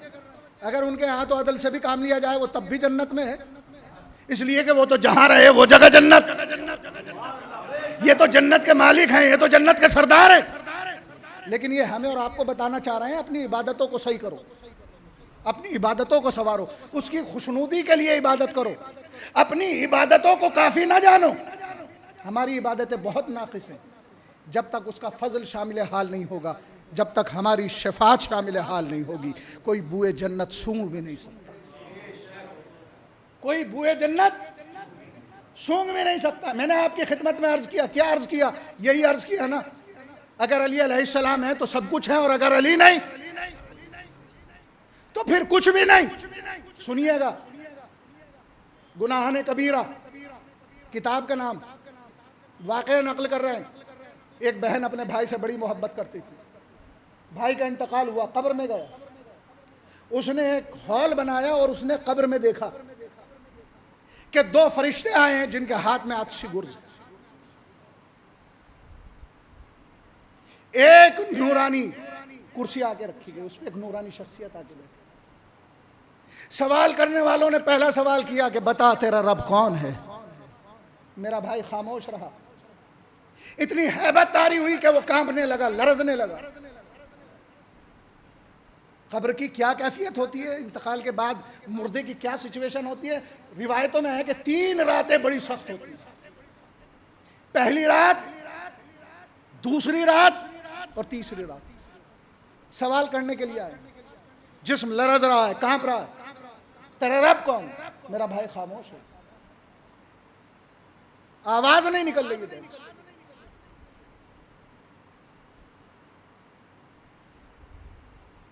अगर उनके हाथ और अदल से भी काम लिया जाए वो तब भी जन्नत में है, इसलिए कि वो तो जहां रहे वो जगह जन्नत। ये तो जन्नत के मालिक हैं, ये तो जन्नत के सरदार हैं। लेकिन ये हमें और आपको बताना चाह रहे हैं, अपनी इबादतों को सही करो, अपनी इबादतों को संवारो, उसकी खुशनुदी के लिए इबादत करो। अपनी इबादतों को काफी ना जानो। हमारी इबादतें बहुत नाकिस हैं। जब तक उसका फजल शामिल हाल नहीं होगा, जब तक हमारी शफात शामिल हाल नहीं होगी, कोई बुए जन्नत सूंघ भी नहीं सकता। कोई बुए जन्नत सूंघ भी नहीं सकता। मैंने आपकी खिदमत में अर्ज किया, क्या अर्ज किया? यही अर्ज किया ना, अगर अली अलैहिस्सलाम है तो सब कुछ है, और अगर अली नहीं तो फिर कुछ भी नहीं। सुनिएगा, गुनाह कबीरा किताब का नाम, वाक़या नकल कर रहे हैं। एक बहन अपने भाई से बड़ी मोहब्बत करती थी। भाई का इंतकाल हुआ, कब्र में गया, उसने एक हॉल बनाया और उसने कब्र में देखा कि दो फरिश्ते आए हैं जिनके हाथ में आतिशी गुर्ज, एक नूरानी कुर्सी आके रखी गई, उस पर एक नूरानी शख्सियत आके बैठी। सवाल करने वालों ने पहला सवाल किया कि बता तेरा रब कौन है। मेरा भाई खामोश रहा। इतनी हैबत तारी हुई कि वो कांपने लगा, लरजने लगा। कब्र की क्या कैफियत होती है, इंतकाल के बाद मुर्दे की क्या सिचुएशन होती है। रिवायतों में है कि 3 रातें बड़ी सख्त होती है। पहली रात, दूसरी रात और तीसरी रात। सवाल करने के लिए आए, जिस्म लरज रहा है, कांप रहा है। तेरा रब कौन? मेरा भाई खामोश है, आवाज नहीं निकल रही है।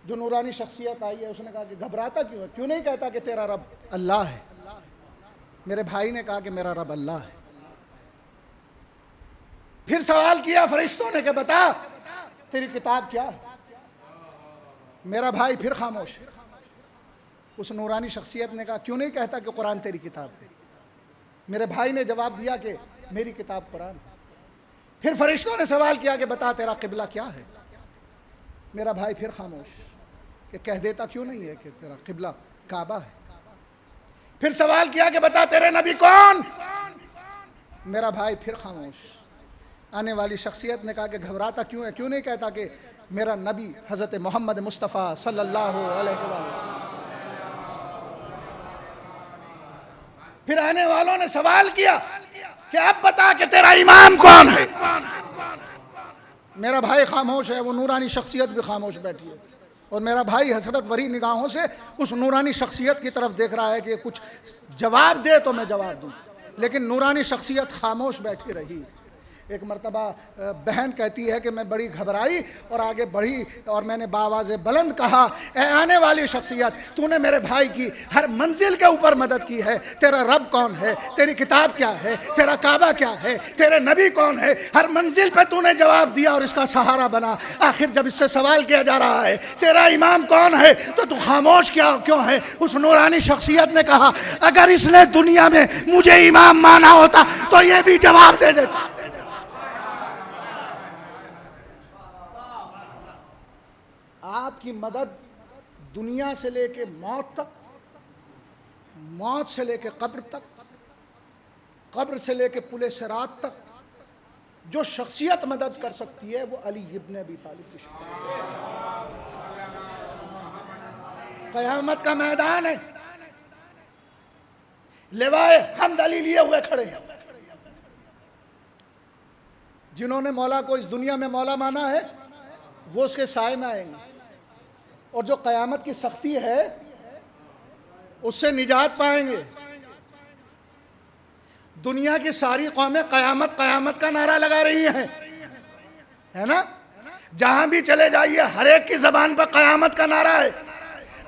जो नूरानी शख्सियत आई है उसने कहा कि घबराता क्यों है, क्यों नहीं कहता कि तेरा रब अल्लाह है। मेरे भाई ने कहा कि मेरा रब अल्लाह है। फिर सवाल किया फरिश्तों ने कि बता तेरी किताब क्या है। मेरा भाई फिर खामोश। उस नूरानी शख्सियत ने कहा क्यों नहीं कहता कि कुरान तेरी किताब है। मेरे भाई ने जवाब दिया कि मेरी किताब कुरान। फिर फरिश्तों ने सवाल किया कि बता तेरा किबला क्या है। मेरा भाई फिर खामोश कि कह देता क्यों नहीं है कि तेरा किबला काबा है। फिर सवाल किया कि बता तेरे नबी कौन। मेरा भाई फिर खामोश। आने वाली शख्सियत ने कहा कि घबराता क्यों है, क्यों नहीं कहता कि मेरा नबी हज़रत मोहम्मद मुस्तफ़ा सल्लल्लाहु अलैहि वसल्लम। फिर आने वालों ने सवाल किया कि अब बता कि तेरा इमाम कौन है। मेरा भाई खामोश है, वो नूरानी शख्सियत भी खामोश बैठी है, और मेरा भाई हसरत भरी निगाहों से उस नूरानी शख्सियत की तरफ देख रहा है कि कुछ जवाब दे तो मैं जवाब दूं, लेकिन नूरानी शख्सियत खामोश बैठी रही। एक मर्तबा बहन कहती है कि मैं बड़ी घबराई और आगे बढ़ी और मैंने बावाज़े बुलंद कहा, ए आने वाली शख्सियत, तूने मेरे भाई की हर मंजिल के ऊपर मदद की है। तेरा रब कौन है, तेरी किताब क्या है, तेरा काबा क्या है, तेरे नबी कौन है। हर मंजिल पे तूने जवाब दिया और इसका सहारा बना। आखिर जब इससे सवाल किया जा रहा है तेरा इमाम कौन है तो तू खामोश क्यों है। उस नूरानी शख्सियत ने कहा अगर इसने दुनिया में मुझे इमाम माना होता तो ये भी जवाब दे देता। आपकी मदद दुनिया से लेके मौत तक, मौत से लेके कब्र तक, कब्र से लेके पुले सिरात तक, जो शख्सियत मदद कर सकती है वो अली इब्न अबी तालिब की शख्सियत। क़यामत का मैदान है, लिवाए हमद अली लिए हुए खड़े हैं। जिन्होंने मौला को इस दुनिया में मौला माना है वो उसके साए में आएंगे, और जो क़यामत की सख्ती है उससे निजात पाएंगे। दुनिया की सारी कौमें क़यामत क़यामत का नारा लगा रही हैं, है ना? जहां भी चले जाइए हर एक की जबान पर क़यामत का नारा है।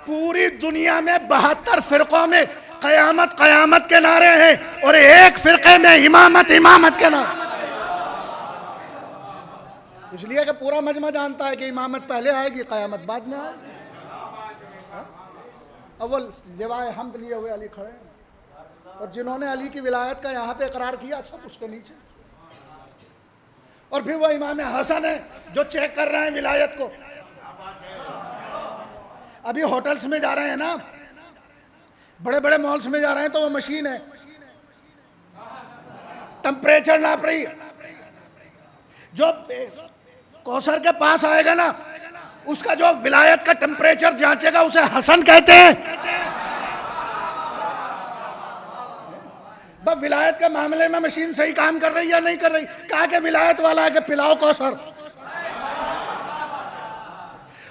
पूरी दुनिया में 72 फिरकों में क़यामत क़यामत के नारे हैं, और एक फिरके में इमामत इमामत के नारे। इसलिए कि पूरा मजमा जानता है कि इमामत पहले आएगी, क़यामत बाद में आएगी। अव्वल लिवाए हमद लिए हुए अली खड़े हैं, और जिन्होंने अली की विलायत का यहाँ पे इकरार किया सब उसके नीचे। और फिर वो इमाम हसन है जो चेक कर रहे हैं विलायत को। अभी होटल्स में जा रहे हैं ना, बड़े बड़े मॉल्स में जा रहे हैं, तो वो मशीन है टेम्परेचर नाप रही है। जो कौसर के पास आएगा ना, उसका जो विलायत का टेम्परेचर जांचेगा उसे हसन कहते हैं। बस विलायत के मामले में मशीन सही काम कर रही है या नहीं कर रही? कहा कि विलायत वाला है कि पिलाओ कौसर।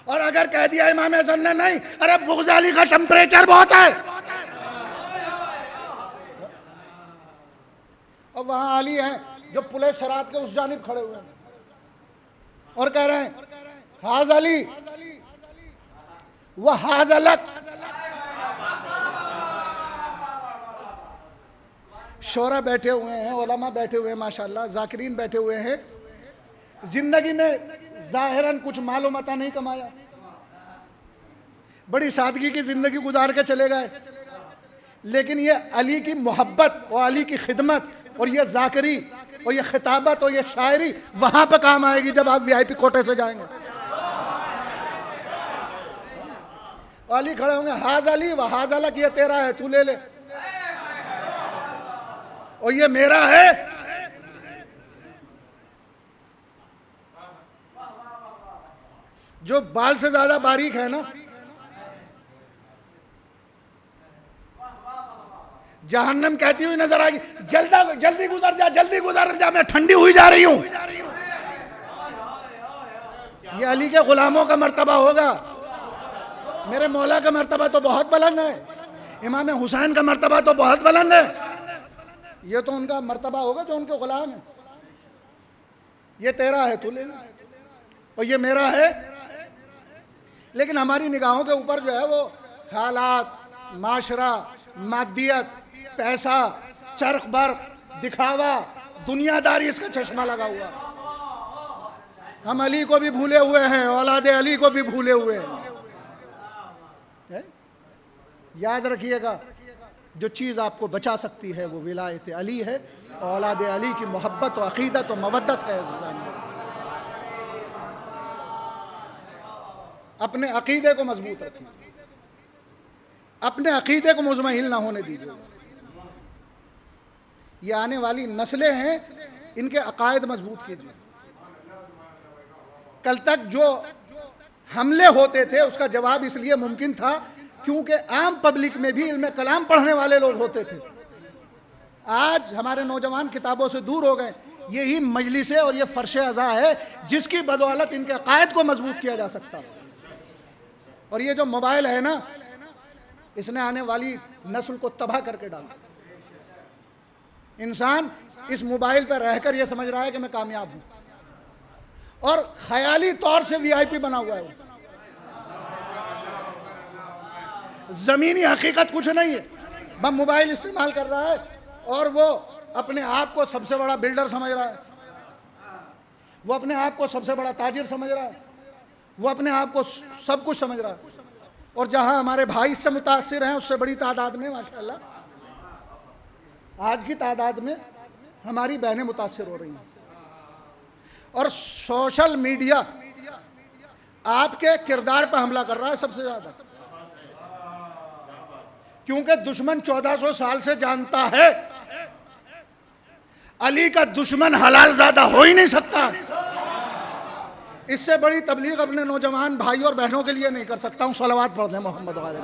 और अगर कह दिया इमाम हसन ने नहीं, अरे बुग़्ज़ अली का टेम्परेचर बहुत है। और वहां अली हैं जो पुले सरात के उस जानिब खड़े हुए हैं और कह रहे हैं हाज अली वह हाज अलग। शोरा बैठे हुए हैं, उलमा बैठे हुए हैं, माशाल्लाह जाकिरीन बैठे हुए हैं। जिंदगी में जाहिरन कुछ मालूमता नहीं कमाया, बड़ी सादगी की जिंदगी गुजार के चले गए, लेकिन ये अली की मोहब्बत और अली की खिदमत और ये जाकिरी और ये खिताबत और ये शायरी वहां पर काम आएगी जब आप वीआईपी कोटे से जाएंगे। अली खड़े होंगे, हाज अली व हाज अलग, ये तेरा है तू ले ले, और ये मेरा है। जो बाल से ज्यादा बारीक है ना, जहन्नम कहती हुई नजर आएगी, जल्दी गुजर जा, जल्दी गुजर जा, मैं ठंडी हुई जा रही हूं। ये अली के गुलामों का मर्तबा होगा। मेरे मौला का मर्तबा तो बहुत बुलंद है, इमाम हुसैन का मर्तबा तो बहुत बुलंद है। ये तो उनका मर्तबा होगा जो उनके गुलाम है। ये तेरा है तू ले ले, और ये मेरा है। लेकिन हमारी निगाहों के ऊपर जो है वो हालात, माशरा, मादियत, पैसा, चरख बर्क, दिखावा, दुनियादारी, इसका चश्मा लगा हुआ। हम अली को भी भूले हुए हैं, औलाद अली को भी भूले हुए हैं। याद रखिएगा, जो चीज़ आपको बचा सकती है वो विलायत अली है, औलाद अली की मोहब्बत और अकीदत और मवद्दत है। अपने अकीदे को मजबूत रखिए, अपने अकीदे को मुज़महिल ना होने दीजिए। ये आने वाली नस्लें हैं, इनके अकायद मजबूत कीजिए। कल तक जो हमले होते थे उसका जवाब इसलिए मुमकिन था क्योंकि आम पब्लिक में भी इल्म कलाम पढ़ने वाले लोग होते थे। आज हमारे नौजवान किताबों से दूर हो गए। यही मजलिसें और ये फर्श अज़ा है जिसकी बदौलत इनके अकायद को मजबूत किया जा सकता है। और ये जो मोबाइल है ना, इसने आने वाली नस्ल को तबाह करके डाला। इंसान इस मोबाइल पर रहकर यह समझ रहा है कि मैं कामयाब हूं, और ख्याली तौर से वीआईपी बना हुआ है। जमीनी हकीकत कुछ नहीं है, बस मोबाइल इस्तेमाल कर रहा है और वो अपने आप को सबसे बड़ा बिल्डर समझ रहा है, वो अपने आप को सबसे बड़ा ताजिर समझ रहा है, वो अपने आप को सब कुछ समझ रहा है। और जहां हमारे भाई इससे मुतासिर हैं उससे बड़ी तादाद में माशाल्लाह आज की तादाद में हमारी बहनें मुतासिर हो रही हैं। और सोशल मीडिया आपके किरदार पर हमला कर रहा है सबसे ज्यादा, क्योंकि दुश्मन 1400 साल से जानता है अली का दुश्मन हलाल ज़्यादा हो ही नहीं सकता। इससे बड़ी तबलीग अपने नौजवान भाई और बहनों के लिए नहीं कर सकता हूँ। सलावत पढ़ दें मोहम्मद वाले।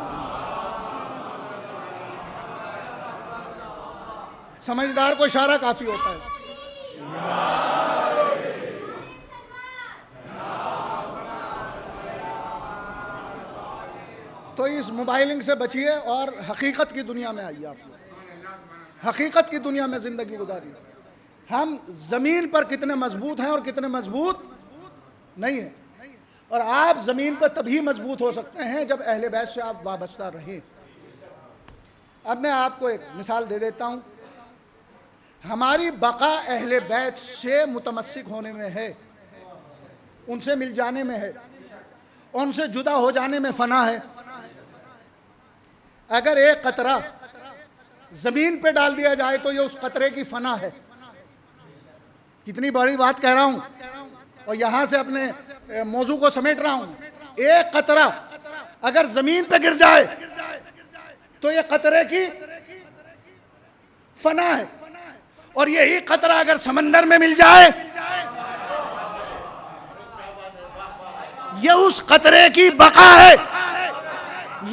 समझदार को इशारा काफी होता है। तो इस मोबाइलिंग से बचिए और हकीकत की दुनिया में आइए। आप लोग हकीकत की दुनिया में जिंदगी गुजारिए। हम जमीन पर कितने मजबूत हैं और कितने मजबूत नहीं है। और आप जमीन पर तभी मजबूत हो सकते हैं जब अहले बैत से आप वाबस्ता रहें। अब मैं आपको एक मिसाल दे देता हूं। हमारी बका अहले बैत से मुतमस्सिक होने में है, उनसे मिल जाने में है, उनसे जुदा हो जाने में फना है। अगर एक कतरा जमीन पे डाल दिया जाए तो ये उस कतरे की फना है। कितनी बड़ी बात कह रहा हूं और यहां से अपने मौजू को समेट रहा हूं। एक कतरा अगर जमीन पे गिर जाए तो ये कतरे की फना है, और यही कतरा अगर समंदर में मिल जाए ये उस कतरे की बका है।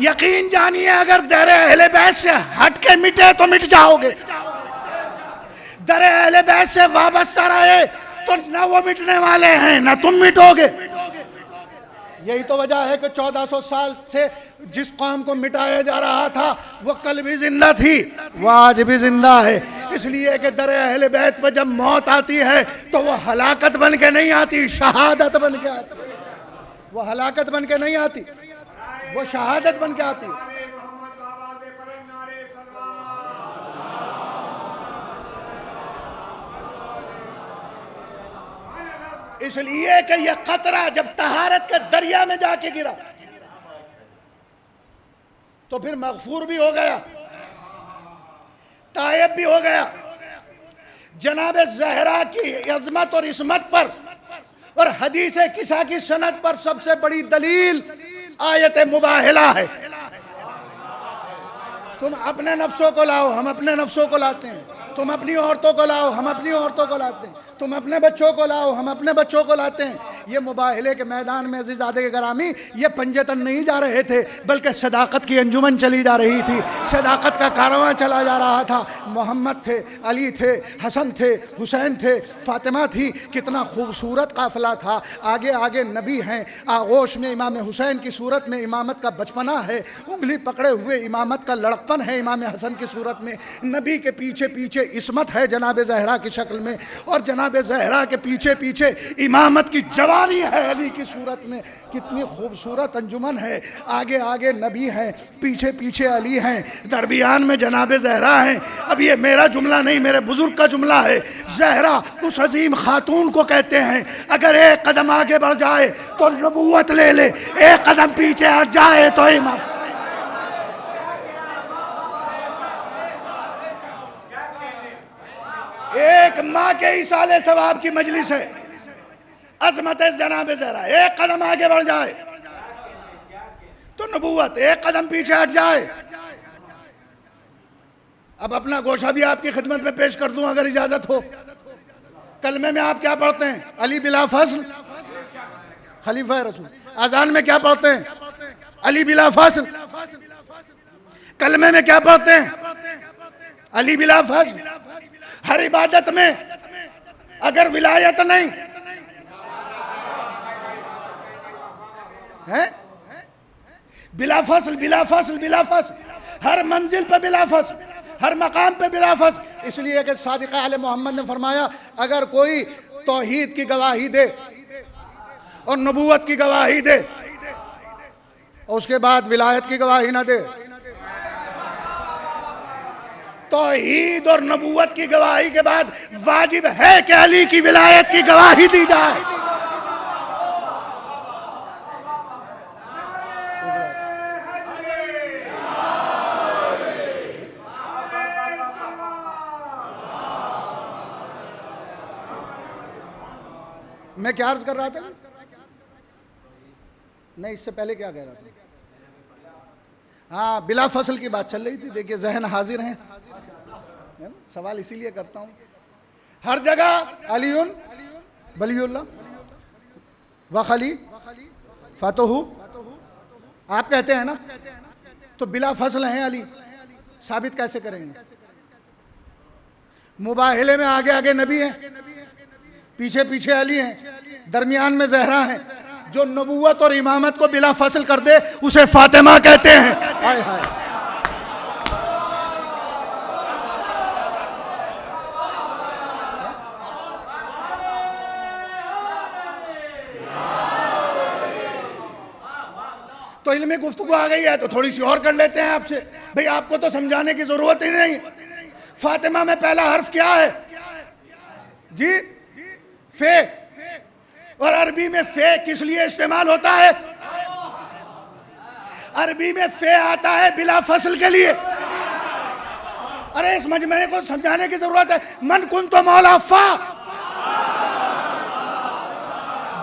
यकीन जानिए, अगर दर अहले बैत से हट के मिटे तो मिट जाओगे, दर अहले बैत से वाबस्ता रहे तो न वो मिटने वाले हैं न तुम मिटोगे। यही तो वजह है कि 1400 साल से जिस कौम को मिटाया जा रहा था वो कल भी जिंदा थी, वो आज भी जिंदा है। इसलिए कि दर अहले बैत पर जब मौत आती है तो वो हलाकत बन के नहीं आती, शहादत बन के आती। वो हलाकत बन के नहीं आती, वो शहादत बन के आती। इसलिए कि यह कतरा जब तहारत के दरिया में जाके गिरा तो फिर मगफूर भी हो गया, तायब भी हो गया। जनाब ज़हरा की अज़मत और इस्मत पर और हदीस किसा की सनद पर सबसे बड़ी दलील आयत मुबाहिला है। तुम अपने नफ्सों को लाओ, हम अपने नफ्सों को लाते हैं। तुम अपनी औरतों को लाओ, हम अपनी औरतों को लाते हैं। तुम अपने बच्चों को लाओ, हम अपने बच्चों को लाते हैं। ये मुबाहिले के मैदान में अज़ीज़ादे के गरामी, ये पंजतन नहीं जा रहे थे बल्कि सदाकत की अंजुमन चली जा रही थी, सदाकत का कारवां चला जा रहा था। मोहम्मद थे, अली थे, हसन थे, हुसैन थे, फातिमा थी। कितना खूबसूरत काफिला था। आगे आगे नबी हैं, आगोश में इमाम हुसैन की सूरत में इमामत का बचपना है, उंगली पकड़े हुए इमामत का लड़कपन है इमाम हसन की सूरत में। नबी के पीछे पीछे इस्मत है जनाब ज़हरा की शक्ल में, और जनाब ज़हरा के पीछे पीछे इमामत की जवानी है अली की सूरत में। कितनी खूबसूरत अंजुमन है। आगे आगे नबी हैं, पीछे पीछे अली हैं, दरमियान में जनाब ज़हरा हैं। अब ये मेरा जुमला नहीं, मेरे बुजुर्ग का जुमला है। ज़हरा उस अजीम खातून को कहते हैं अगर एक कदम आगे बढ़ जाए तो नबूवत ले ले, एक कदम पीछे हट जाए तो इमाम। एक माँ के इसाले सवाब की मजलिस है अजमत जनाब ज़हरा। एक कदम आगे बढ़ जाए तो नबूवत, एक कदम पीछे हट जाए। अब अपना गोशा भी आपकी खिदमत में पेश कर दूं अगर इजाजत हो। कलमे में आप क्या पढ़ते हैं? अली बिला फस्ल खलीफा रसूल। अजान में क्या पढ़ते हैं? अली बिला फस्ल। कलमे में क्या पढ़ते हैं? अली बिला फस्ल। हर इबादत में अगर विलायत नहीं है, बिला फसल बिला फसल बिला फसल, हर मंजिल पे बिला फसल, हर मकाम पे बिला फसल। इसलिए कि सादिक़ा आले मोहम्मद ने फरमाया अगर कोई तौहीद की गवाही दे और नबूवत की गवाही दे और उसके बाद विलायत की गवाही ना दे, तौहीद और नबूवत की गवाही के बाद वाजिब है कि अली की विलायत की गवाही दी जाए। मैं क्या अर्ज कर रहा था? नहीं, इससे पहले क्या कह रहा था? हाँ, बिला फसल की बात चल रही थी। देखिए जहन हाजिर हैं, सवाल इसीलिए करता हूँ। हर जगह अलीउन वलीउल्लाह व खली फतहू आप कहते हैं ना, तो बिला फसल हैं अली, साबित कैसे करेंगे? मुबाहिले में आगे आगे नबी हैं, पीछे पीछे अली हैं, दरमियान में जहरा हैं। जो नबूवत और इमामत को बिला फसल कर दे उसे फातिमा कहते हैं। हाय हाय। तो इल्मी गुफ्तगू आ गई है तो थोड़ी सी और कर लेते हैं आपसे। भाई आपको तो समझाने की जरूरत ही नहीं। फातिमा में पहला हर्फ क्या है जी? फे। और अरबी में फे किस लिए इस्तेमाल होता है? अरबी में फे आता है बिला फसल के लिए। अरे इस मजमे को समझाने की जरूरत है। मन कुन तो मौला फा,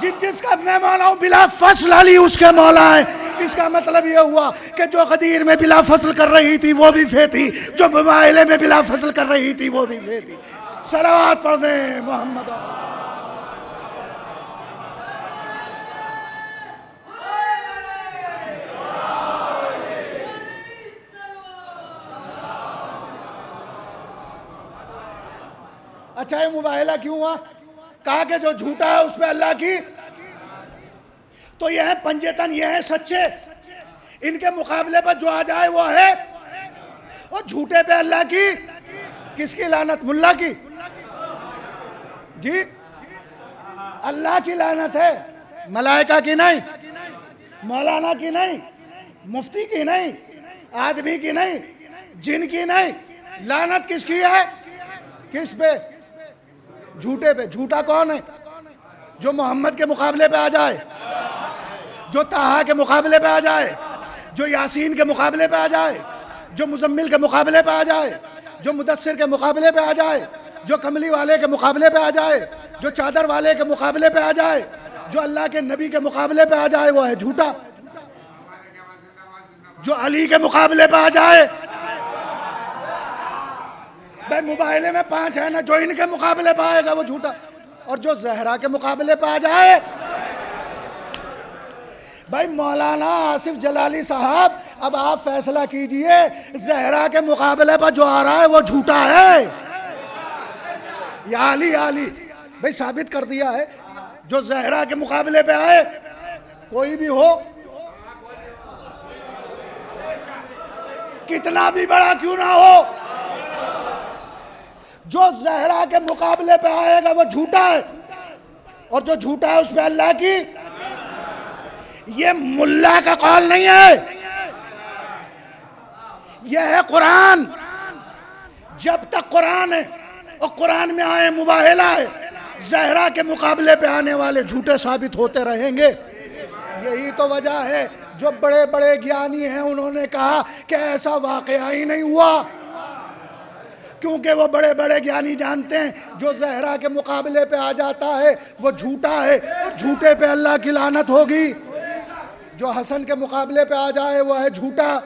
जिसका मैं मौला हूं बिला फसल अली उसके मौला है। इसका मतलब यह हुआ कि जो गदीर में बिला फसल कर रही थी वो भी फे थी, जो मुबाहिले में बिला फसल कर रही थी वो भी फे थी। सलावत पढ़ दें मोहम्मद। अच्छा ये मुबाहिला क्यों हुआ? कहा कि जो झूठा है उस पे अल्लाह की, तो यह है पंजेतन, यह है सच्चे, इनके मुकाबले पर जो आ जाए वो है। और झूठे पे अल्लाह की, किसकी लानत? मुल्ला की जी, अल्लाह की लानत है, मलाइका की नहीं, मौलाना की नहीं, मुफ्ती की नहीं, आदमी की नहीं, जिन की नहीं। लानत किसकी है? किस पे? झूठे पे। झूठा कौन है? जो मोहम्मद के मुकाबले पे आ जाए, जो ताहा के मुकाबले पे आ जाए, जो यासीन के मुकाबले पे आ जाए, जो मुजम्मिल के मुकाबले पे आ जाए, जो मुदस्सिर के मुकाबले पे आ जाए, जो कमली वाले के मुकाबले पे आ जाए, जो चादर वाले के मुकाबले पे आ जाए, जो अल्लाह के नबी के मुकाबले पे आ जाए वो है झूठा। जो अली के मुकाबले पे आ जाए, भाई मुबाहिले में 5 है ना, जो इनके मुकाबले पे आएगा वो झूठा। और जो जहरा के मुकाबले पे आ जाए, भाई मौलाना आसिफ जलाली साहब अब आप फैसला कीजिए, जहरा के मुकाबले पर जो आ रहा है वो झूठा है या अली? अली भाई साबित कर दिया है। जो जहरा के मुकाबले पे आए, कोई भी हो, कितना भी बड़ा क्यों ना हो, जो जहरा के मुकाबले पे आएगा वो झूठा है। और जो झूठा है उस पे अल्लाह की, ये मुल्ला का कौल नहीं है, यह है कुरान। जब तक कुरान है और कुरान में आए मुबाहिला है, जहरा के मुकाबले पे आने वाले झूठे साबित होते रहेंगे। यही तो वजह है जो बड़े बड़े ज्ञानी हैं उन्होंने कहा कि ऐसा वाकया ही नहीं हुआ, क्योंकि वो बड़े बड़े ज्ञानी जानते हैं जो जहरा के मुकाबले पे आ जाता है वो झूठा है, और झूठे पे अल्लाह की लानत होगी। जो हसन के मुकाबले पे आ जाए वो है झूठा,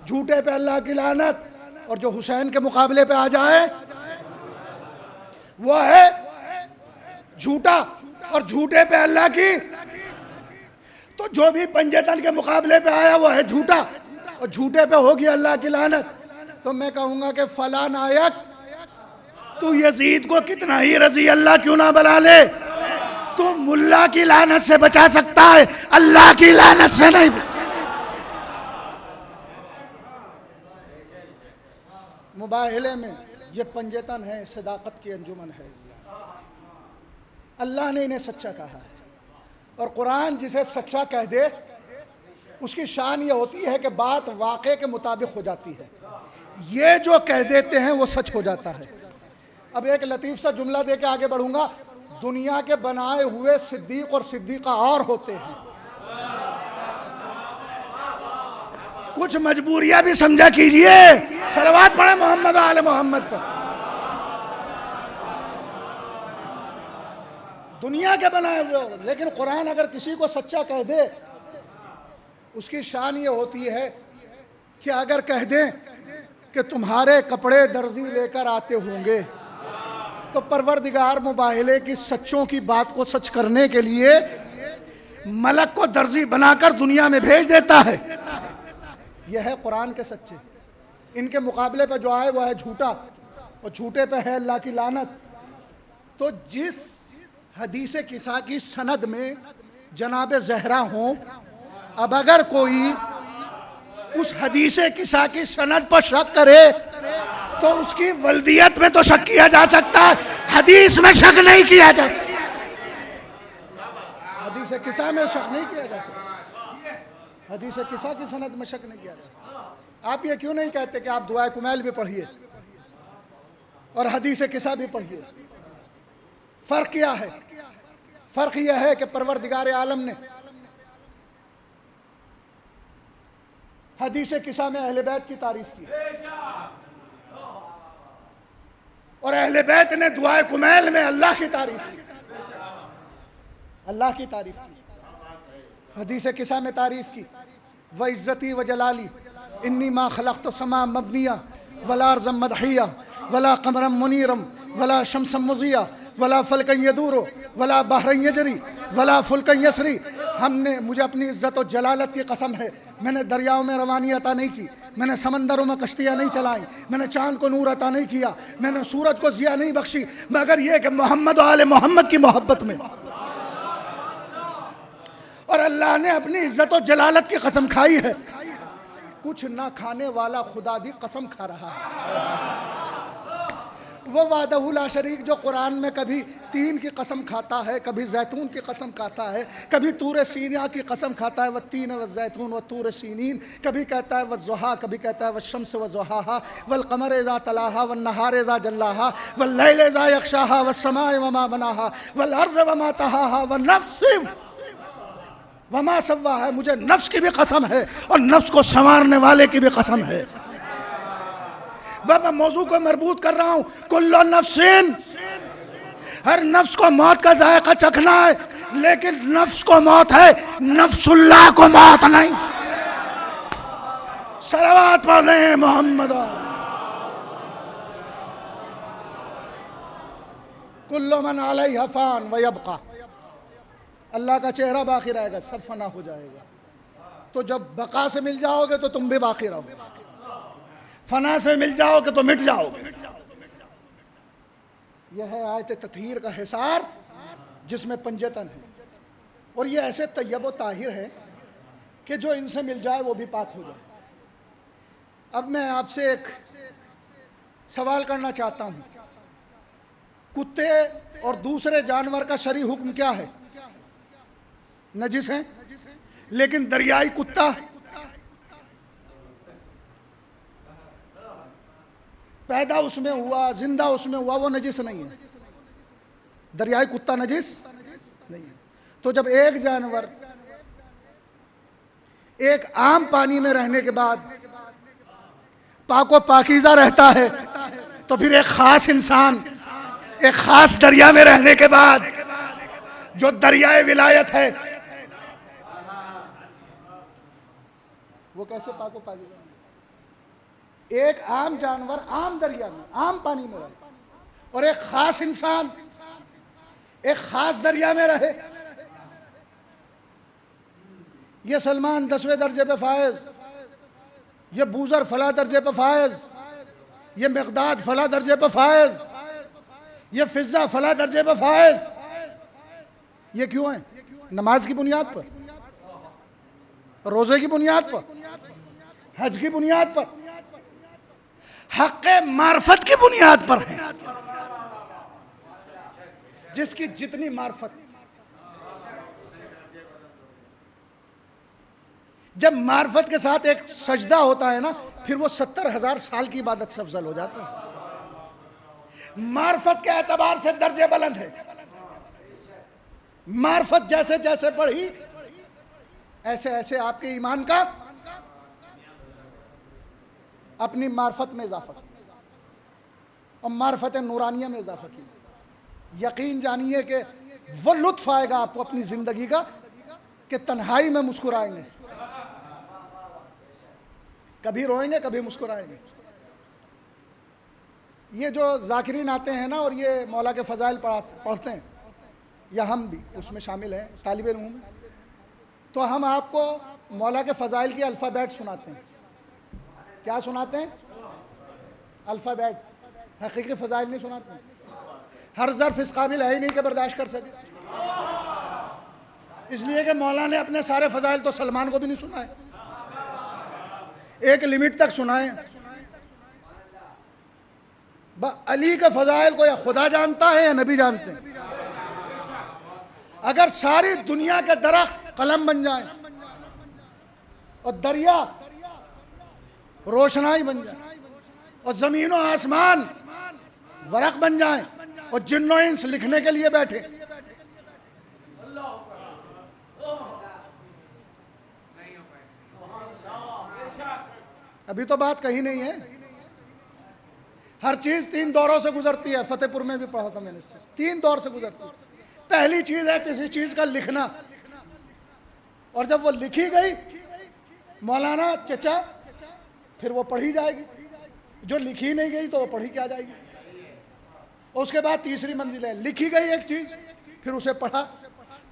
झूठे पे अल्लाह की लानत। और जो हुसैन के मुकाबले पे आ जाए वो है झूठा, और झूठे पे अल्लाह की। तो जो भी पंजेतन के मुकाबले पे आया वो है झूठा, और झूठे पे होगी अल्लाह की लानत। तो मैं कहूंगा कि फला नायक तू यजीद को कितना ही रजी अल्लाह क्यों ना बना ले, तू मुल्ला की लानत से बचा सकता है, अल्लाह की लानत से नहीं। मुबाहिले में ये पंजेतन है, सदाकत की अंजुमन है। अल्लाह ने इन्हें सच्चा कहा है, और कुरान जिसे सच्चा कह दे उसकी शान ये होती है कि बात वाक़े के मुताबिक हो जाती है। ये जो कह देते हैं वो सच हो जाता है। अब एक लतीफ़ सा जुमला दे के आगे बढ़ूंगा। दुनिया के बनाए हुए सिद्दीक और सिद्दीक़ा और होते हैं, कुछ मजबूरियां भी समझा कीजिए। सलवात पढ़े मोहम्मद आले मोहम्मद पर। दुनिया के बनाए हुए, लेकिन कुरान अगर किसी को सच्चा कह दे उसकी शान ये होती है कि अगर कह दें कि तुम्हारे कपड़े दर्जी लेकर आते होंगे, तो परवरदिगार मुबाहिले की सच्चों की बात को सच करने के लिए मलक को दर्जी बनाकर दुनिया में भेज देता है। यह है कुरान के सच्चे। इनके मुकाबले पे जो आए वो है झूठा, और झूठे पे है अल्लाह की लानत। तो जिस हदीस किसा की सनद में जनाब ज़हरा हो, अब अगर कोई उस हदीस किसा की सनद पर शक करे तो उसकी वल्दियत में तो शक किया जा सकता है, हदीस में शक नहीं किया जा सकता। हदीस किसा में शक नहीं किया जा सकता, हदीस किसा की सनद में शक नहीं किया जा सकता। आप ये क्यों नहीं कहते कि आप दुआए कुमैल भी पढ़िए और हदीस किसा भी पढ़िए? फर्क क्या है? फर्क यह है कि परवरदिगार आलम ने हदीस किसा में अहले बैत की तारीफ की और अहले बैत ने दुआए कुमैल में अल्लाह की तारीफ की, अल्लाह की तारीफ की। हदीस किसा में तारीफ की, व इज्जती व जलाली इन्नी मा खलक़्त समा मबनिया वला अर्ज़म मदहिया वला कमरम मुनीरम वला शमसम मुज़िया वला फलकन यदूरो वला बहरन यजरी वला फुलकन यसरी। हमने, मुझे अपनी इज्जत और जलालत की कसम है, मैंने दरियाओं में रवानी अता नहीं की, मैंने समंदरों में कश्तियाँ नहीं चलाई, मैंने चाँद को नूर अता नहीं किया, मैंने सूरज को ज़िया नहीं बख्शी, मगर ये कि मोहम्मद और आले मोहम्मद की मोहब्बत में। और अल्लाह ने अपनी इज्जत और जलालत की कसम खाई है। कुछ ना खाने वाला खुदा भी कसम खा रहा है। वो वादहु ला शरीक जो कुरान में कभी तीन की कसम खाता है, कभी जैतून की कसम खाता है, कभी तूर सीनिया की कसम खाता है, वह तीन व जैतून व तूर सीनीन, कभी कहता है वह ज़ुहा, कभी कहता है वह शम्स व ज़ुहाहा वल कमर इज़ा तलाहा व नहार इज़ा जल्लाहा वल लैल इज़ा यग़शाहा व समाए व मा बनाहा वल अर्ज़ व मा तहाहा व नफ्सिम व मा सव्वाहा। मुझे नफ्स की भी कसम है और नफ्स को संवारने वाले की भी कसम है। मैं मौजू को मरबूत कर रहा हूं। कुल्लु नफ्सिन, हर नफ्स को मौत का जायका चखना है, लेकिन नफ्स को मौत है, नफ्सुल्लाह को मौत नहीं। सलावत पढ़े मोहम्मद। कुल्लु मन अलैहा फान व यबका, अल्लाह का चेहरा बाकी रहेगा, सब फना हो जाएगा। तो जब बका से मिल जाओगे तो तुम भी बाकी रहोगे, फना से मिल जाओगे तो मिट जाओगे। यह है आयत तत्हीर का हिसार जिसमें पंजतन है, और ये ऐसे तैयब व ताहिर है कि जो इनसे मिल जाए वो भी पाक हो जाए। अब मैं आपसे एक सवाल करना चाहता हूं, कुत्ते और दूसरे जानवर का शरई हुक्म क्या है? नजिस है, लेकिन दरियाई कुत्ता पैदा उसमें हुआ, जिंदा उसमें हुआ, वो नजिस नहीं है। दरियाई कुत्ता नजिस नहीं है। तो जब एक जानवर एक आम पानी में रहने के बाद पाको पाकीज़ा रहता है, तो फिर एक खास इंसान एक खास दरिया में रहने के बाद जो दरियाए विलायत है वो कैसे पाको पाकीज़ा? एक आम जानवर आम दरिया में, आम पानी में रहे, और एक खास इंसान एक खास दरिया में रहे। ये सलमान 10वें दर्जे पे फायज, ये बूजर फला दर्जे पे फायज, ये मिक़दाद फला दर्जे पे फायज, ये फिज़ा फला दर्जे पे फायज। ये क्यों है? नमाज की बुनियाद पर, रोजे की बुनियाद पर, हज की बुनियाद पर, हक़ मार्फत की बुनियाद पर है। जिसकी जितनी मार्फत, जब मार्फत के साथ एक सजदा होता है ना, फिर वो 70,000 साल की इबादत से अफजल हो जाता है। मार्फत के एतबार से दर्जे बुलंद है। मार्फत जैसे जैसे बढ़ी ऐसे ऐसे आपके ईमान का अपनी मार्फत में इजाफा किया और मार्फत नूरानिया में इजाफा किया। यकीन जानिए कि वो लुत्फ आएगा आपको अपनी ज़िंदगी का कि तन्हाई में मुस्कुराएंगे, कभी रोएंगे कभी मुस्कुराएंगे। ये जो जाकिरीन आते हैं ना और ये मौला के फ़ज़ाइल पढ़ते हैं, या हम भी उसमें शामिल हैं, तालिब इल्म हूँ, तो हम आपको मौला के फ़ज़ाइल की अल्फ़ाबेट सुनाते हैं। क्या सुनाते हैं? अल्फ़ाबेट। हकीकी फ़ज़ाइल नहीं सुनाते हैं। हर ज़र्फ़ इस काबिल है ही नहीं कि बर्दाश्त कर सके, इसलिए कि मौला ने अपने सारे फ़ज़ाइल तो सलमान को भी नहीं सुनाए, एक लिमिट तक सुनाए। अली के फ़ज़ाइल को या खुदा जानता है या नबी जानते हैं। अगर सारी दुनिया के दरख्त कलम बन जाए और दरिया रोशनाई बन जाए और ज़मीन और आसमान वरक बन जाए और जिन्नो इंस लिखने के लिए बैठे, अभी तो बात कहीं नहीं है। हर चीज़ 3 दौरों से गुजरती है। फतेहपुर में भी पढ़ा था मैंने इससे, 3 दौर से गुजरती है। पहली चीज़ है किसी चीज़ का लिखना, और जब वो लिखी गई मौलाना चचा, फिर वो पढ़ी जाएगी। जो लिखी नहीं गई तो वो पढ़ी क्या जाएगी। और उसके बाद तीसरी मंजिल है, लिखी गई एक चीज़, फिर उसे पढ़ा,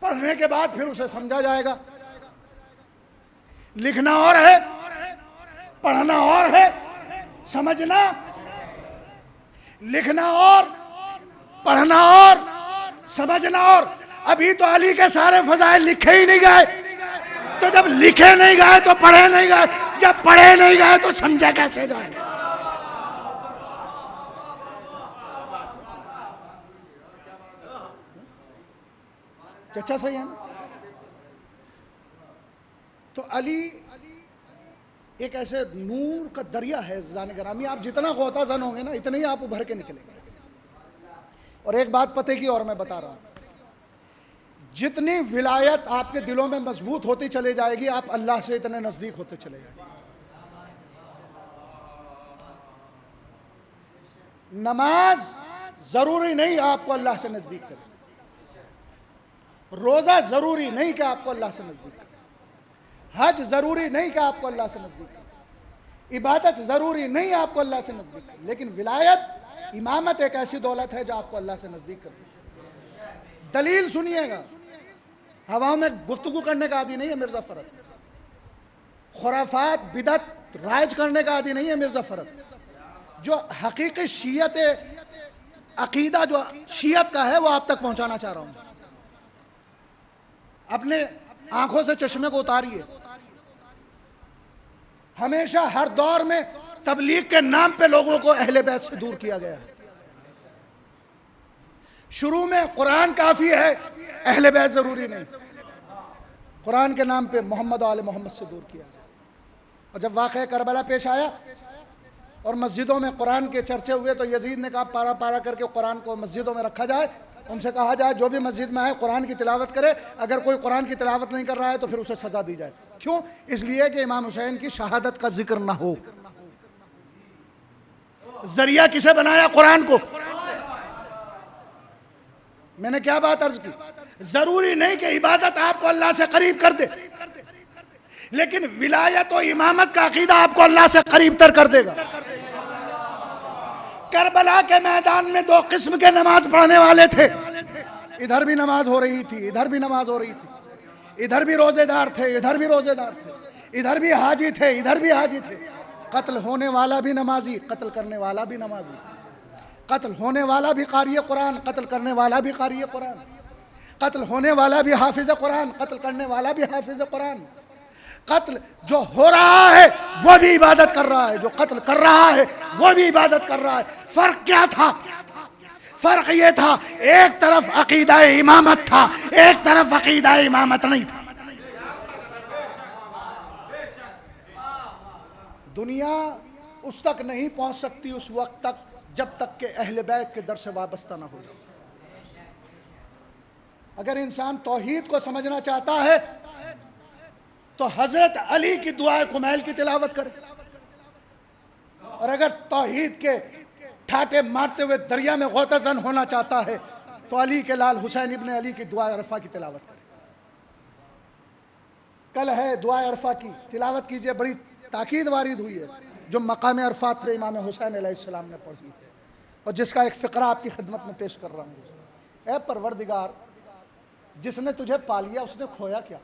पढ़ने के बाद फिर उसे समझा जाएगा। लिखना और है, पढ़ना और है, समझना, लिखना और, पढ़ना और, समझना और। अभी तो अली के सारे फ़ज़ाइल लिखे ही नहीं गए, तो जब लिखे नहीं गए तो पढ़े नहीं गए, जब पढ़े नहीं गए तो समझा कैसे जाएगा। चचा सही है ना। तो अली एक ऐसे नूर का दरिया है जान ग्रामी, आप जितना गौता जन होंगे ना इतने ही आप उभर के निकलेंगे। और एक बात पते की और मैं बता रहा हूं, जितनी विलायत आपके दिलों में मजबूत होती चले जाएगी, आप अल्लाह से इतने नजदीक होते चले जाएंगे। नमाज जरूरी नहीं आपको अल्लाह से नजदीक करे, रोजा जरूरी नहीं कि आपको अल्लाह से नजदीक करे, हज जरूरी नहीं कि आपको अल्लाह से नजदीक करे, इबादत जरूरी नहीं आपको अल्लाह से नजदीक करे, लेकिन विलायत, इमामत एक ऐसी दौलत है जो आपको अल्लाह से नजदीक करती है। दलील सुनिएगा, हवाओं में गुफ्तगू करने का आदि नहीं है मिर्जा फरद, खुराफात बिदत राइज करने का आदि नहीं है मिर्जा फरद। जो हकीकी शीयत अकीदा जो शीयत का है वो आप तक पहुंचाना चाह रहा हूं। अपने आंखों से चश्मे को उतारिए। हमेशा हर दौर में तबलीग के नाम पे लोगों को अहले बैत से दूर किया गया। शुरू में कुरान काफी है, अहले बैत जरूरी नहीं। कुरान के नाम पे मोहम्मद और आले मोहम्मद से दूर किया गया। और जब वाक़या करबला पेश आया और मस्जिदों में कुरान के चर्चे हुए तो यजीद ने कहा पारा पारा करके कुरान को मस्जिदों में रखा जाए। उनसे कहा जाए जो भी मस्जिद में आए कुरान की तिलावत करे, अगर कोई कुरान की तिलावत नहीं कर रहा है तो फिर उसे सजा दी जाए। क्यों? इसलिए कि इमाम हुसैन की शहादत का जिक्र ना हो। जरिया किसे बनाया? कुरान को। मैंने क्या बात अर्ज की? जरूरी नहीं कि इबादत आपको अल्लाह से करीब कर दे, लेकिन विलायत और इमामत का अकीदा आपको अल्लाह से करीब तर कर देगा। करबला के मैदान में 2 किस्म के नमाज पढ़ने वाले थे। इधर भी नमाज हो रही थी, इधर भी नमाज हो रही थी। इधर भी रोजेदार थे, इधर भी रोजेदार थे। इधर भी हाजी थे, इधर भी हाजी थे। कत्ल होने वाला भी नमाजी, कत्ल करने वाला भी नमाजी। कत्ल होने वाला भी क़ारी कुरान, कत्ल करने वाला भी क़ारी कुरान। कत्ल होने वाला भी हाफिज कुरान, कत्ल करने वाला भी हाफिज कुरान। कत्ल जो हो रहा है वो भी इबादत कर रहा है, जो कत्ल कर रहा है वो भी इबादत कर रहा है। फर्क क्या था? फर्क ये था, एक तरफ अकीदा इमामत था, एक तरफ अकीदा इमामत नहीं था। दुनिया उस तक नहीं पहुंच सकती उस वक्त तक जब तक के अहले बैत के दर से वाबस्ता ना हो जाए। अगर इंसान तौहीद को समझना चाहता है तो हजरत अली की दुआए कुमैल की तिलावत करे, और अगर तौहीद के ठाटे मारते हुए दरिया में गौतज़न होना चाहता है तो अली के लाल हुसैन इब्ने अली की दुआ अरफा की तिलावत करे। कल है दुआ अरफा की, तिलावत कीजिए। बड़ी ताकीद वारिद हुई है जो मकाम अरफात पे इमाम हुसैन अलैहिस्सलाम ने पढ़ी है। और जिसका एक फ़िक्रा आपकी खिदमत में पेश कर रहा हूँ। ऐ परवरदिगार, जिसने तुझे पा लिया उसने खोया क्या,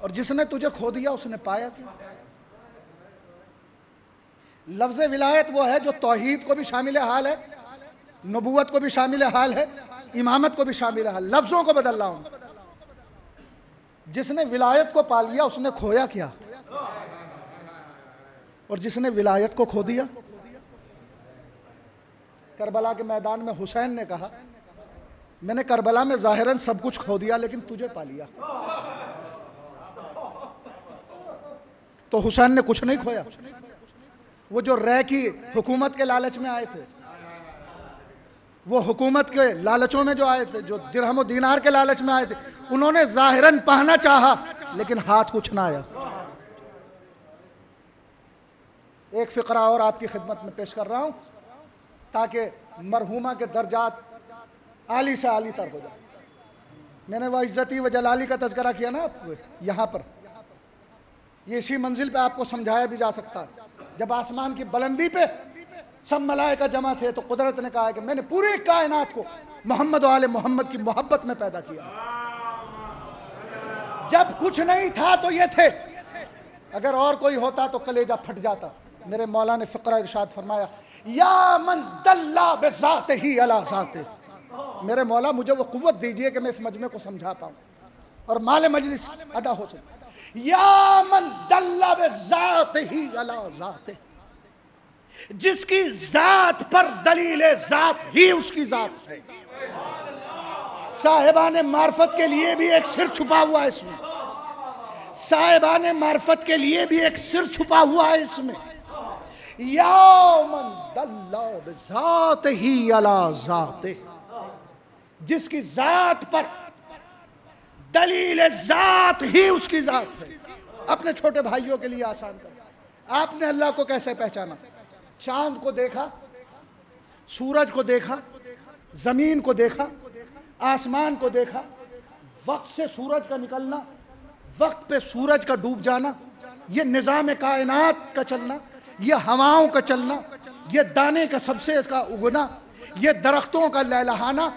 और जिसने तुझे खो दिया उसने पाया क्या। लफ्ज़ विलायत वो है जो तौहीद को भी शामिल हाल है, नबूवत को भी शामिल हाल है, इमामत को भी शामिल हाल। लफ्ज़ों को बदल रहा हूँ। जिसने विलायत को पा लिया उसने खोया क्या, और जिसने विलायत को खो दिया। करबला के मैदान में हुसैन ने कहा, मैंने करबला में ज़ाहिरन सब कुछ खो दिया लेकिन तुझे पा लिया। तो हुसैन ने कुछ नहीं खोया। वो जो रै की हुकूमत के लालच में आए थे, वो हुकूमत के लालचों में जो आए थे, जो दिरहम और दीनार के लालच में आए थे, उन्होंने ज़ाहिरन पाना चाहा लेकिन हाथ कुछ ना आया। एक फ़िक्रा और आपकी खिदमत में पेश कर रहा हूँ ताकि मरहूमा के दर्जात आली से आली तर हो जाए। मैंने वह इज़्ज़ती व जलाली का तज़किरा किया ना आपको यहाँ पर, ये इसी मंजिल पे आपको समझाया भी जा सकता है। जब आसमान की बुलंदी पे सब मलाइका जमा थे तो कुदरत ने कहा है कि मैंने पूरी कायनात को मोहम्मद वाले मोहम्मद की मोहब्बत में पैदा किया। जब कुछ नहीं था तो ये थे, अगर और कोई होता तो कलेजा फट जाता। मेरे मौला ने फ़िक्रा इरशाद फरमाया, या मन दल्ला बेज़ात ही अला ज़ाते। मेरे मौला मुझे वो कुव्वत दीजिए कि मैं इस मजमे को समझा पाऊँ और माले मजलिस अदा हो सके। या मन दल्ला बेज़ात ही अला ज़ाते, जिसकी जात पर दलील जात ही उसकी जात है। साहिबान मार्फत के लिए भी एक सिर छुपा हुआ है इसमें, साहिबान मार्फत के लिए भी एक सिर छुपा हुआ है इसमें। या मन दल्ला बिज़ात ही अला ज़ाते, जिसकी जात पर दलील जात ही उसकी जात है। अपने छोटे भाइयों के लिए आसान कर, आपने अल्लाह को कैसे पहचाना? चांद को देखा, सूरज को देखा, जमीन को देखा, आसमान को देखा, वक्त से सूरज का निकलना, वक्त पे सूरज का डूब जाना, ये निज़ाम कायनात का चलना, ये हवाओं का चलना, ये दाने का सबसे इसका उगना, ये दरख्तों का लहलहाना,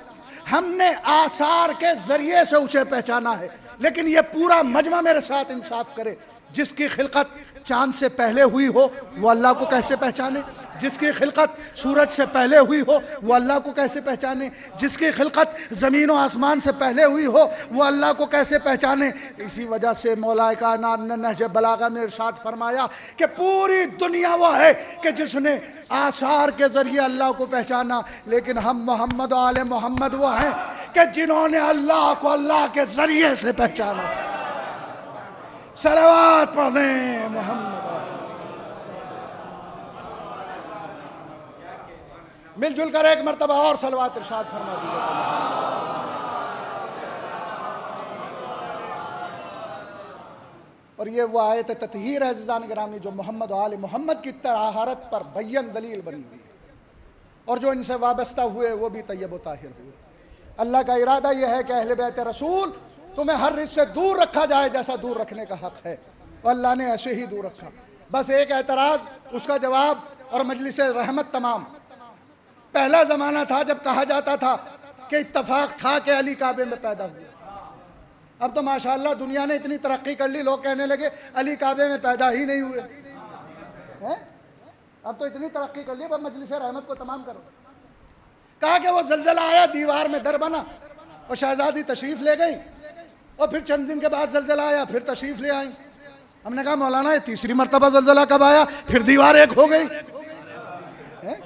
हमने आसार के जरिए से उसे पहचाना है। लेकिन ये पूरा मजमा मेरे साथ इंसाफ करे, जिसकी खिलकत चांद से पहले हुई हो वो अल्लाह को कैसे पहचाने, जिसकी खिलकत सूरज से पहले हुई हो वो अल्लाह को कैसे पहचाने, जिसकी खिलकत ज़मीन और आसमान से पहले हुई हो वो अल्लाह को कैसे पहचाने। इसी वजह से मौलाए कायनात ने नहज बलागा में इरशाद फरमाया कि पूरी दुनिया वो है कि जिसने आसार के ज़रिए अल्लाह को पहचाना, लेकिन हम मोहम्मद आले मोहम्मद वो हैं कि जिन्होंने अल्लाह को अल्लाह के ज़रिए से पहचाना। सलावत पढ़ दें मोहम्मद। मिलजुल कर एक मरतबा और सलवात इरशाद फरमा दीजिए। और ये वो आयत ततहीर है ज़िज़ान गिरामी जो मोहम्मद आले मोहम्मद की तहारत पर बय्यन दलील बनी हुई है, और जो इनसे वाबस्ता हुए वो भी तय्यब व ताहिर हुए। अल्लाह का इरादा यह है कि अहले बैत रसूल तुम्हें हर रिज़्क़ से दूर रखा जाए जैसा दूर रखने का हक़ है, और अल्लाह ने ऐसे ही दूर रखा। बस एक एतराज़, उसका जवाब और मजलिस रहमत तमाम। पहला ज़माना था जब कहा जाता था कि इत्तफाक था कि अली काबे में पैदा हुआ। अब तो माशाअल्लाह दुनिया ने इतनी तरक्की कर ली, लोग कहने लगे अली काबे में पैदा ही नहीं हुए हैं। अब तो इतनी तरक्की कर ली, अब मजलिस रहमत को तमाम करो। कहा कि वो ज़लज़ला आया, दीवार में दर बना और शहज़ादी तशरीफ़ ले गई, और फिर चंद दिन के बाद ज़लज़ला आया, फिर तशरीफ़ ले आई। हमने कहा मौलाना ये तीसरी मरतबा ज़लज़ला कब आया? फिर दीवार एक हो गई है?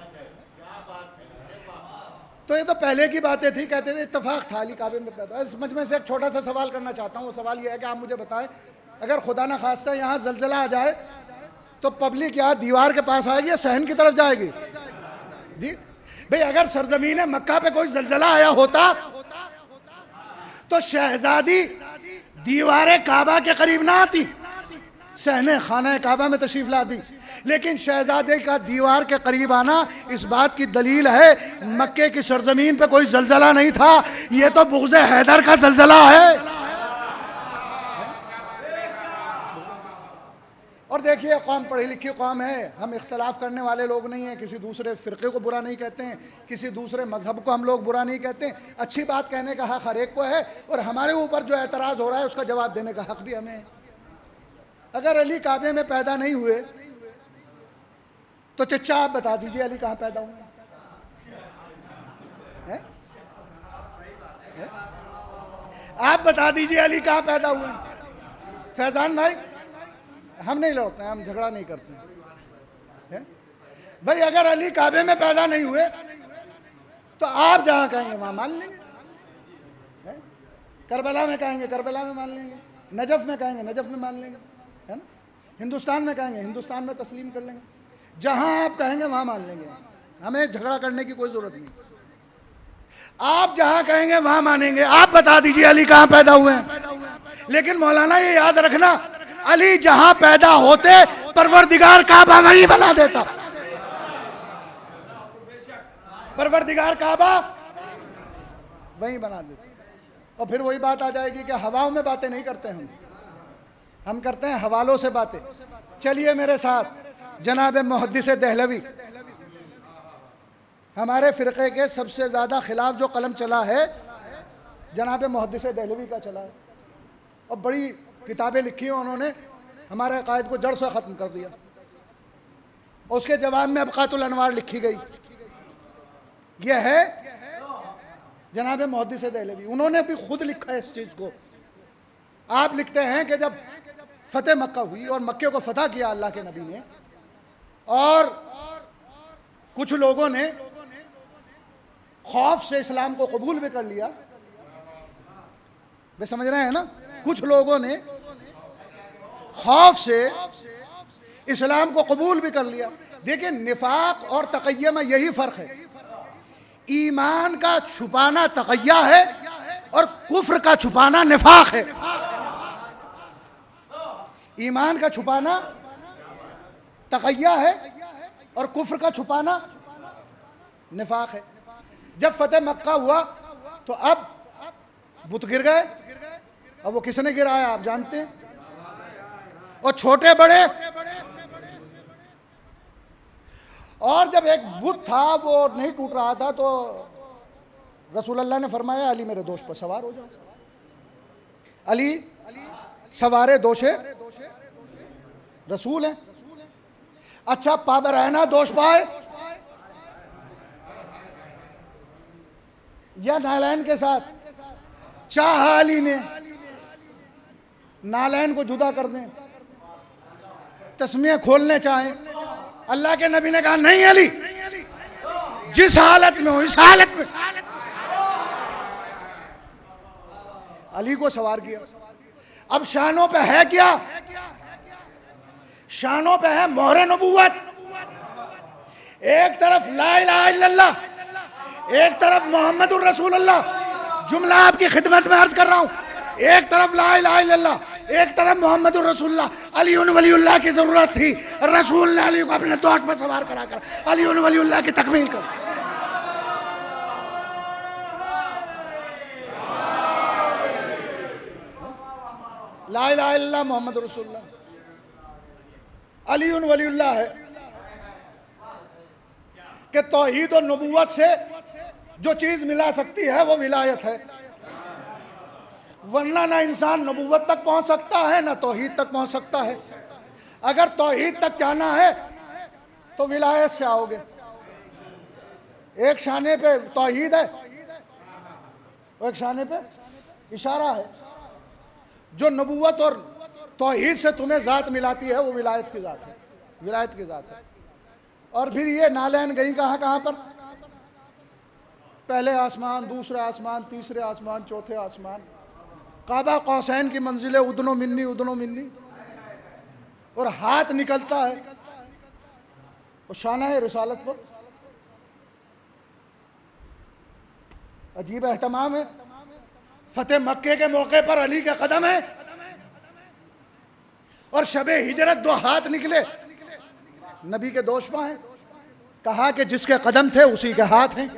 तो ये तो पहले की बातें थी, कहते थे इत्तफाक था अली काबे में पैदा। इस मजमे से एक छोटा सा सवाल करना चाहता हूँ। वो सवाल ये है कि आप मुझे बताएं, अगर खुदा न खास्ता यहाँ ज़लज़ला आ जाए तो पब्लिक यहाँ दीवार के पास आएगी या सहन की तरफ जाएगी? जी भाई, अगर सरजमीन मक्का पे कोई ज़लज़ला आया होता तो शहजादी दीवार काबा के करीब ना आती, सहने खाना काबा में तशरीफ ला दी। लेकिन शहजादे का दीवार के करीब आना इस बात की दलील है मक्के की सरजमीन पे कोई ज़लज़ला नहीं था, ये तो बुग़्ज़ हैदर का ज़लज़ला है। और देखिए, कौम पढ़ी लिखी कौम है, हम इख्तलाफ करने वाले लोग नहीं हैं, किसी दूसरे फ़िरक़े को बुरा नहीं कहते हैं, किसी दूसरे मज़हब को हम लोग बुरा नहीं कहते हैं। अच्छी बात कहने का हक़ हर एक को है, और हमारे ऊपर जो एतराज़ हो रहा है उसका जवाब देने का हक़ भी हमें है। अगर अली काबे में पैदा नहीं हुए तो चचा आप बता दीजिए अली कहाँ पैदा हुए हैं? आप बता दीजिए अली कहाँ पैदा हुए? फैजान भाई, हम नहीं लड़ते हैं, हम झगड़ा नहीं करते हैं भाई। अगर अली काबे में पैदा नहीं हुए तो आप जहां कहेंगे वहां मान लेंगे, करबला में कहेंगे करबला में मान लेंगे, नजफ में कहेंगे नजफ में मान लेंगे, है ना। हिंदुस्तान में कहेंगे हिंदुस्तान में तस्लीम कर लेंगे, जहां आप कहेंगे वहां मान लेंगे। हमें झगड़ा करने की कोई जरूरत नहीं, आप जहां कहेंगे वहां मानेंगे। आप बता दीजिए अली कहां पैदा हुए हैं। लेकिन मौलाना ये याद रखना, अली जहां पैदा होते परवरदिगार काबा वहीं बना देता। परवरदिगार काबा वहीं बना देता। और फिर वही बात आ जाएगी कि हवाओं में बातें नहीं करते हम करते हैं हवालों से बातें। चलिए मेरे साथ, जनाब मुहद्दिस दहलवी, हमारे फ़िरक़े के सबसे ज़्यादा खिलाफ जो कलम चला है जनाब मुहद्दिस दहलवी का चला है, और बड़ी किताबें लिखी हैं उन्होंने, हमारे अक़ायद को जड़ से ख़त्म कर दिया। और उसके जवाब में अबक़ातुल अनवार लिखी गई। यह है जनाब मुहद्दिस दहलवी, उन्होंने भी खुद लिखा है इस चीज़ को। आप लिखते हैं कि जब फ़तेह मक्का हुई और मक्के को फ़तह किया अल्लाह के नबी ने, और कुछ लोगों ने खौफ से इस्लाम को कबूल भी कर लिया। वे समझ रहे हैं ना, कुछ लोगों ने खौफ से इस्लाम को कबूल भी कर लिया। देखिए, निफाक और तक़य्या में यही फ़र्क है। ईमान का छुपाना तक़य्या है और कुफ्र का छुपाना निफाक है। ईमान का छुपाना तक़य्या है और कुफ्र का छुपाना निफाक है। जब फतेह मक्का हुआ तो अब बुत गिर गए, और वो किसने गिराया आप जानते हैं, और छोटे बड़े। और जब एक बुत था वो नहीं टूट रहा था तो रसूलुल्लाह ने फरमाया अली मेरे दोष पर सवार हो जाओ। अली सवारे दोषे रसूल है। अच्छा, पाबरहना दोष पाए या नालैन के साथ, चाह अली ने नालैन को जुदा कर दें, तस्मीह खोलने चाहें, अल्लाह के नबी ने कहा नहीं अली, जिस हालत में हो इस हालत में। अली को सवार किया। अब शानों पे है क्या? शानों पे है मोहरे नबूवत। एक तरफ ला इलाहा इल्लल्लाह, एक तरफ मोहम्मदुर रसूलुल्लाह। जुमला आपकी खिदमत में अर्ज कर रहा हूं। एक तरफ ला इलाहा इल्लल्लाह, एक तरफ मोहम्मदुर रसूलुल्लाह। अली वलीउल्लाह की जरूरत थी, रसूल ने अली को अपने दोस्त पर सवार करा कर अली वलीउल्लाह की तकमील कर। ला इलाहा इल्लल्लाह मोहम्मद रसूलुल्लाह, अली वलीउल्लाह है कि तौहीद और नबूवत से जो चीज मिला सकती है वो विलायत है, वरना ना इंसान नबूवत तक पहुंच सकता है ना तौहीद तक पहुंच सकता है। अगर तौहीद तक जाना है तो विलायत से आओगे। एक शाने पे तौहीद है, एक शाने पे इशारा है। जो नबूवत और तौहीद से तुम्हें ज़ात मिलाती है वो विलायत की ज़ात है, विलायत की ज़ात है। और फिर ये नालैन गई कहाँ कहाँ पर? पहले आसमान, दूसरे आसमान, तीसरे आसमान, चौथे आसमान। काबा कौसैन की मंजिलें उदनो मिन्नी, और हाथ निकलता है और शाना है रिसालत पर। अजीब एहतमाम है। फतेह मक्के के मौके पर अली के कदम है और शबे हिजरत दो हाथ निकले, नबी के दोष पाए। कहा कि जिसके कदम थे उसी के हाथ हैं,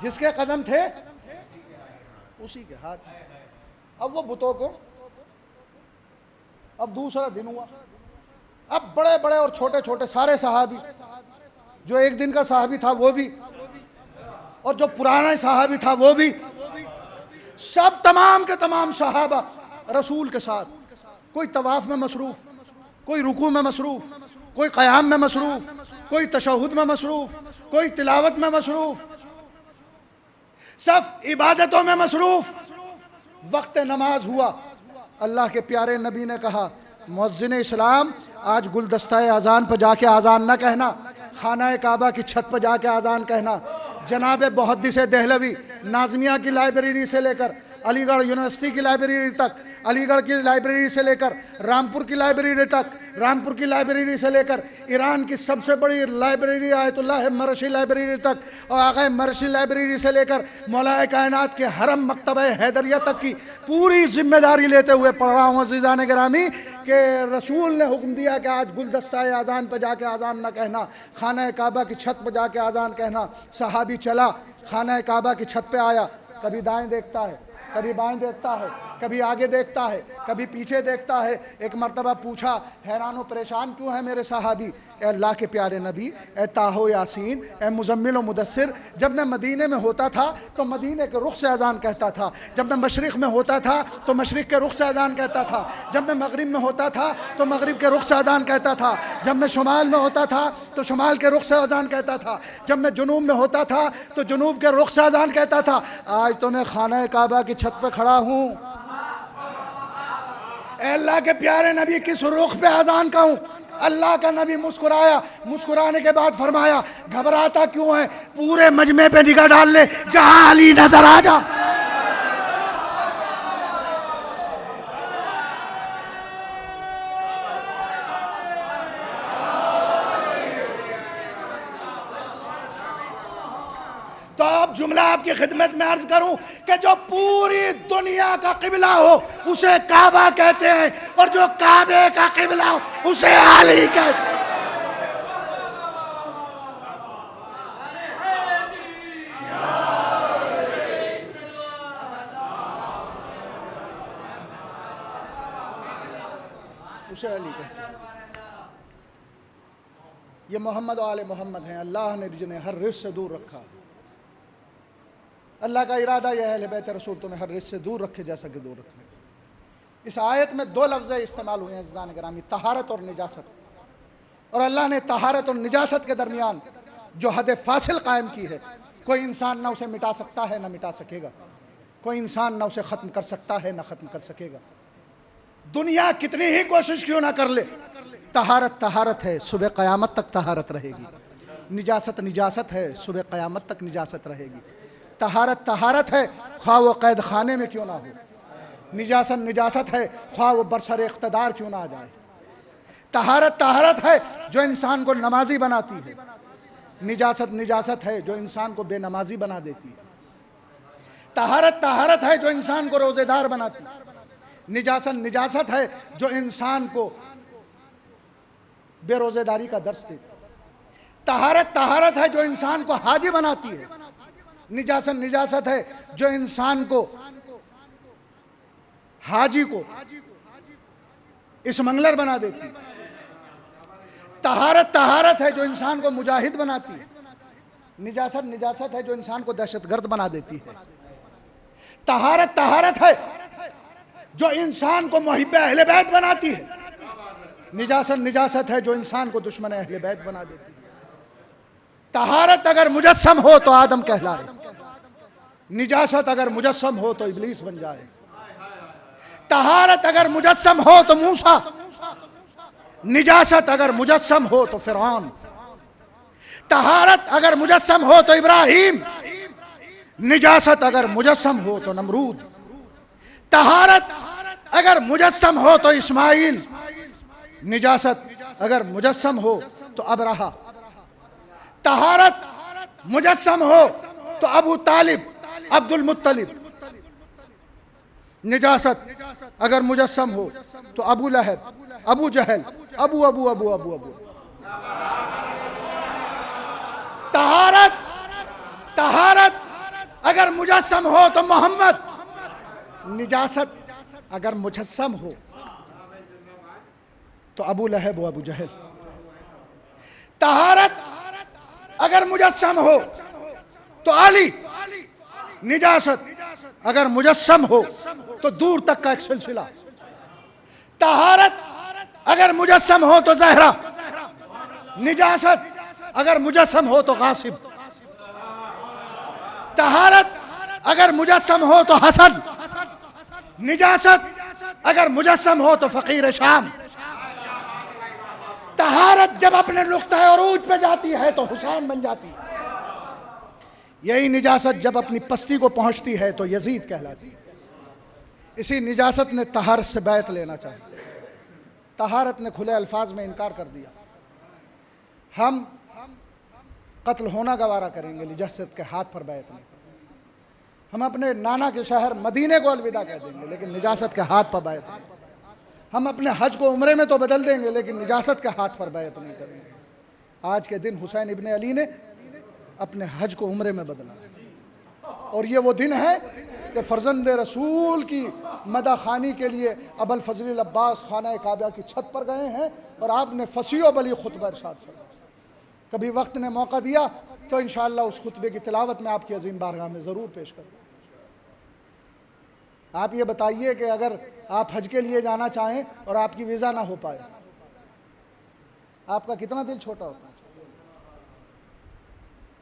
जिसके कदम थे उसी के हाथ हैं। अब वो बुतों को अब दूसरा दिन हुआ, अब बड़े बड़े और छोटे छोटे सारे सहाबी, जो एक दिन का सहाबी था वो भी, और जो पुराना सहाबी था वो भी, सब तमाम के तमाम सहाबा रसूल के साथ, कोई तवाफ में मसरूफ, कोई रुकू में मसरूफ, कोई क़याम में मसरूफ, कोई तशहुद में मसरूफ, कोई तिलावत में मसरूफ, सब इबादतों में मसरूफ। वक्त नमाज हुआ, अल्लाह के प्यारे नबी ने कहा, मुअज्जिन इस्लाम आज गुलदस्ता अजान पर जाके अजान न कहना, खाना काबा की छत पर जाके अजान कहना। जनाब मुहद्दिस देहलवी नाज़मिया की लाइब्रेरी से लेकर अलीगढ़ यूनिवर्सिटी की लाइब्रेरी तक, अलीगढ़ की लाइब्रेरी से लेकर रामपुर की लाइब्रेरी तक, रामपुर की लाइब्रेरी से लेकर ईरान की सबसे बड़ी लाइब्रेरी आयतुल्लाह मरशी लाइब्रेरी तक, और आगे मरशी लाइब्रेरी से लेकर मौलाए कायनात के हरम मकतब हैदरिया तक की पूरी जिम्मेदारी लेते हुए पढ़ रहा हूँ अज़ीज़ान गिरामी कि रसूल ने हुक्म दिया कि आज गुलदस्ता अजान पर जाके अजान न कहना, खाना काबा की छत पर जाके अजान कहना। सहाबी चला, खाना काबा की छत पे आया, कभी दाएं देखता है, कभी बाएं देखता है, कभी आगे देखता है, कभी पीछे देखता है। एक मर्तबा पूछा, हैरान व परेशान क्यों है मेरे सहाबी? ए अल्लाह के प्यारे नबी, ए ताहो यासीन, ए मुजम्मिल व मुदस्सिर, जब मैं मदीने में होता था तो मदीने के रुख से अजान कहता था, जब मैं मशरिक़ में होता था तो मशरिक़ के रुख से अजान कहता था, जब मैं मगरिब में होता था तो मगरिब के रुख से अजान कहता था, जब मैं शुमाल में होता था तो शुमाल के रुख से अजान कहता था, जब मैं जुनूब में होता था तो जुनूब के रुख से अजान कहता था। आज तो मैं खाना काबा की छत पर खड़ा हूँ, अल्लाह के प्यारे नबी किस रुख पे अजान कहूं? अल्लाह का नबी मुस्कुराया, मुस्कुराने के बाद फरमाया, घबराता क्यों है, पूरे मजमे पे निगाह डाल ले, जहां अली नजर आ जा। तो अब जुमला आपकी खिदमत में अर्ज करूं कि जो पूरी दुनिया का किबला हो उसे काबा कहते हैं, और जो काबे का किबला हो उसे अली कहते हैं। उसे अली कहते हैं। ये मोहम्मद और आले मोहम्मद हैं, अल्लाह ने जिन्हें हर रिज़्क़ से दूर रखा। अल्लाह का इरादा यह है अहले बैत रसूल तुम्हें हर रिज़्क़ से दूर रखे जैसा कि दूर रखने। इस आयत में दो लफ्ज़ इस्तेमाल हुए हैं अज़ीज़ान गिरामी, तहारत और निजासत। और अल्लाह ने तहारत और निजासत के दरमियान जो हद फासिल कायम की है, कोई इंसान ना उसे मिटा सकता है ना मिटा सकेगा, कोई इंसान ना उसे ख़त्म कर सकता है ना ख़त्म कर सकेगा। दुनिया कितनी ही कोशिश क्यों ना कर ले, तहारत तहारत है, सुबह क़यामत तक तहारत रहेगी। निजासत निजासत है, सुबह क़यामत तक निजासत रहेगी। तहारत तहारत है, ख्वाह वो कैद खाने में क्यों ना हो। निजासत निजासत है, ख्वाह वो बरसर इक़्तिदार क्यों ना आ जाए। तहारत तहारत है जो इंसान को नमाजी बनाती है, निजासत निजासत है जो इंसान को बेनमाजी बना देती है। तहारत तहारत है जो इंसान को रोज़ेदार बनाती है, निजासत निजासत है जो इंसान को बेरोज़ेदारी का दर्स देती है। तहारत तहारत है जो इंसान को हाजी बनाती है, निजासत निजासत है जो इंसान को हाजी को इसमंगलर बना देती है। तहारत तहारत है जो इंसान को मुजाहिद बनाती है, निजासत निजासत है जो इंसान को दहशतगर्द बना देती है। तहारत तहारत है जो इंसान को मुहिब्ब अहले बैत बनाती है, निजासत निजासत है जो इंसान को दुश्मन अहले बैत बना देती है। तहारत अगर मुजस्सम हो तो आदम कहलाए, निजासत अगर मुजस्सम हो तो इब्लीस बन जाए। तहारत अगर मुजस्सम हो तो मूसा, निजासत अगर मुजस्सम हो तो फिरौन। तहारत अगर मुजस्सम हो तो इब्राहिम, निजासत अगर मुजस्सम हो तो नमरूद। तहारत अगर मुजस्सम हो तो इस्माइल, निजासत अगर मुजस्सम हो तो अबरहा। तहारत मुजस्सम हो तो अबू तालिब, अब्दुल मुत्तलिब। निजासत अगर मुजस्सम हो तो अबू लहब, अबू जहल, अबू अबू अबू अबू अबू। तहारत तहारत अगर मुजस्सम हो तो मोहम्मद, निजासत अगर मुजस्सम हो तो अबू लहब व अबू जहल। तहारत अगर मुजस्सम हो तो अली, निजासत अगर मुजस्सम हो तो दूर तक का एक सिलसिला। तहारत अगर मुजस्सम हो तो ज़हरा, निजासत अगर मुजस्सम हो तो गासिब। तहारत अगर मुजस्सम हो तो हसन, निजासत अगर मुजस्सम हो तो फकीर शाम। तहारत जब अपने नुक्ता अरूज पे जाती है तो हुसैन बन जाती है। यही निजासत जब अपनी पस्ती को पहुंचती है तो यजीद कहलाती है। इसी निजासत ने तहारत से बैत लेना चाहिए। तहारत ने खुले अल्फाज में इनकार कर दिया। हम कत्ल होना गवारा करेंगे, निजासत के हाथ पर बैत नहीं। हम अपने नाना के शहर मदीने को अलविदा कह देंगे, लेकिन निजासत के हाथ पर बैत नहीं। हम अपने हज को उम्रे में तो बदल देंगे, लेकिन निजासत के हाथ पर बैत नहीं करेंगे। आज के दिन हुसैन इब्ने अली ने अपने हज को उम्रे में बदला, और ये वो दिन है कि फर्जंद रसूल की मदा खानी के लिए अबुल फजल अब्बास खाना काबा की छत पर गए हैं, और आपने फसीह बली खुतबा इरशाद फरमाया। कभी वक्त ने मौका दिया तो इंशाअल्लाह उस खुतबे की तिलावत में आपकी अजीम बारगाह में ज़रूर पेश करूँ। आप ये बताइए कि अगर आप हज के लिए जाना चाहें और आपकी वीज़ा ना हो पाए, आपका कितना दिल छोटा होता है।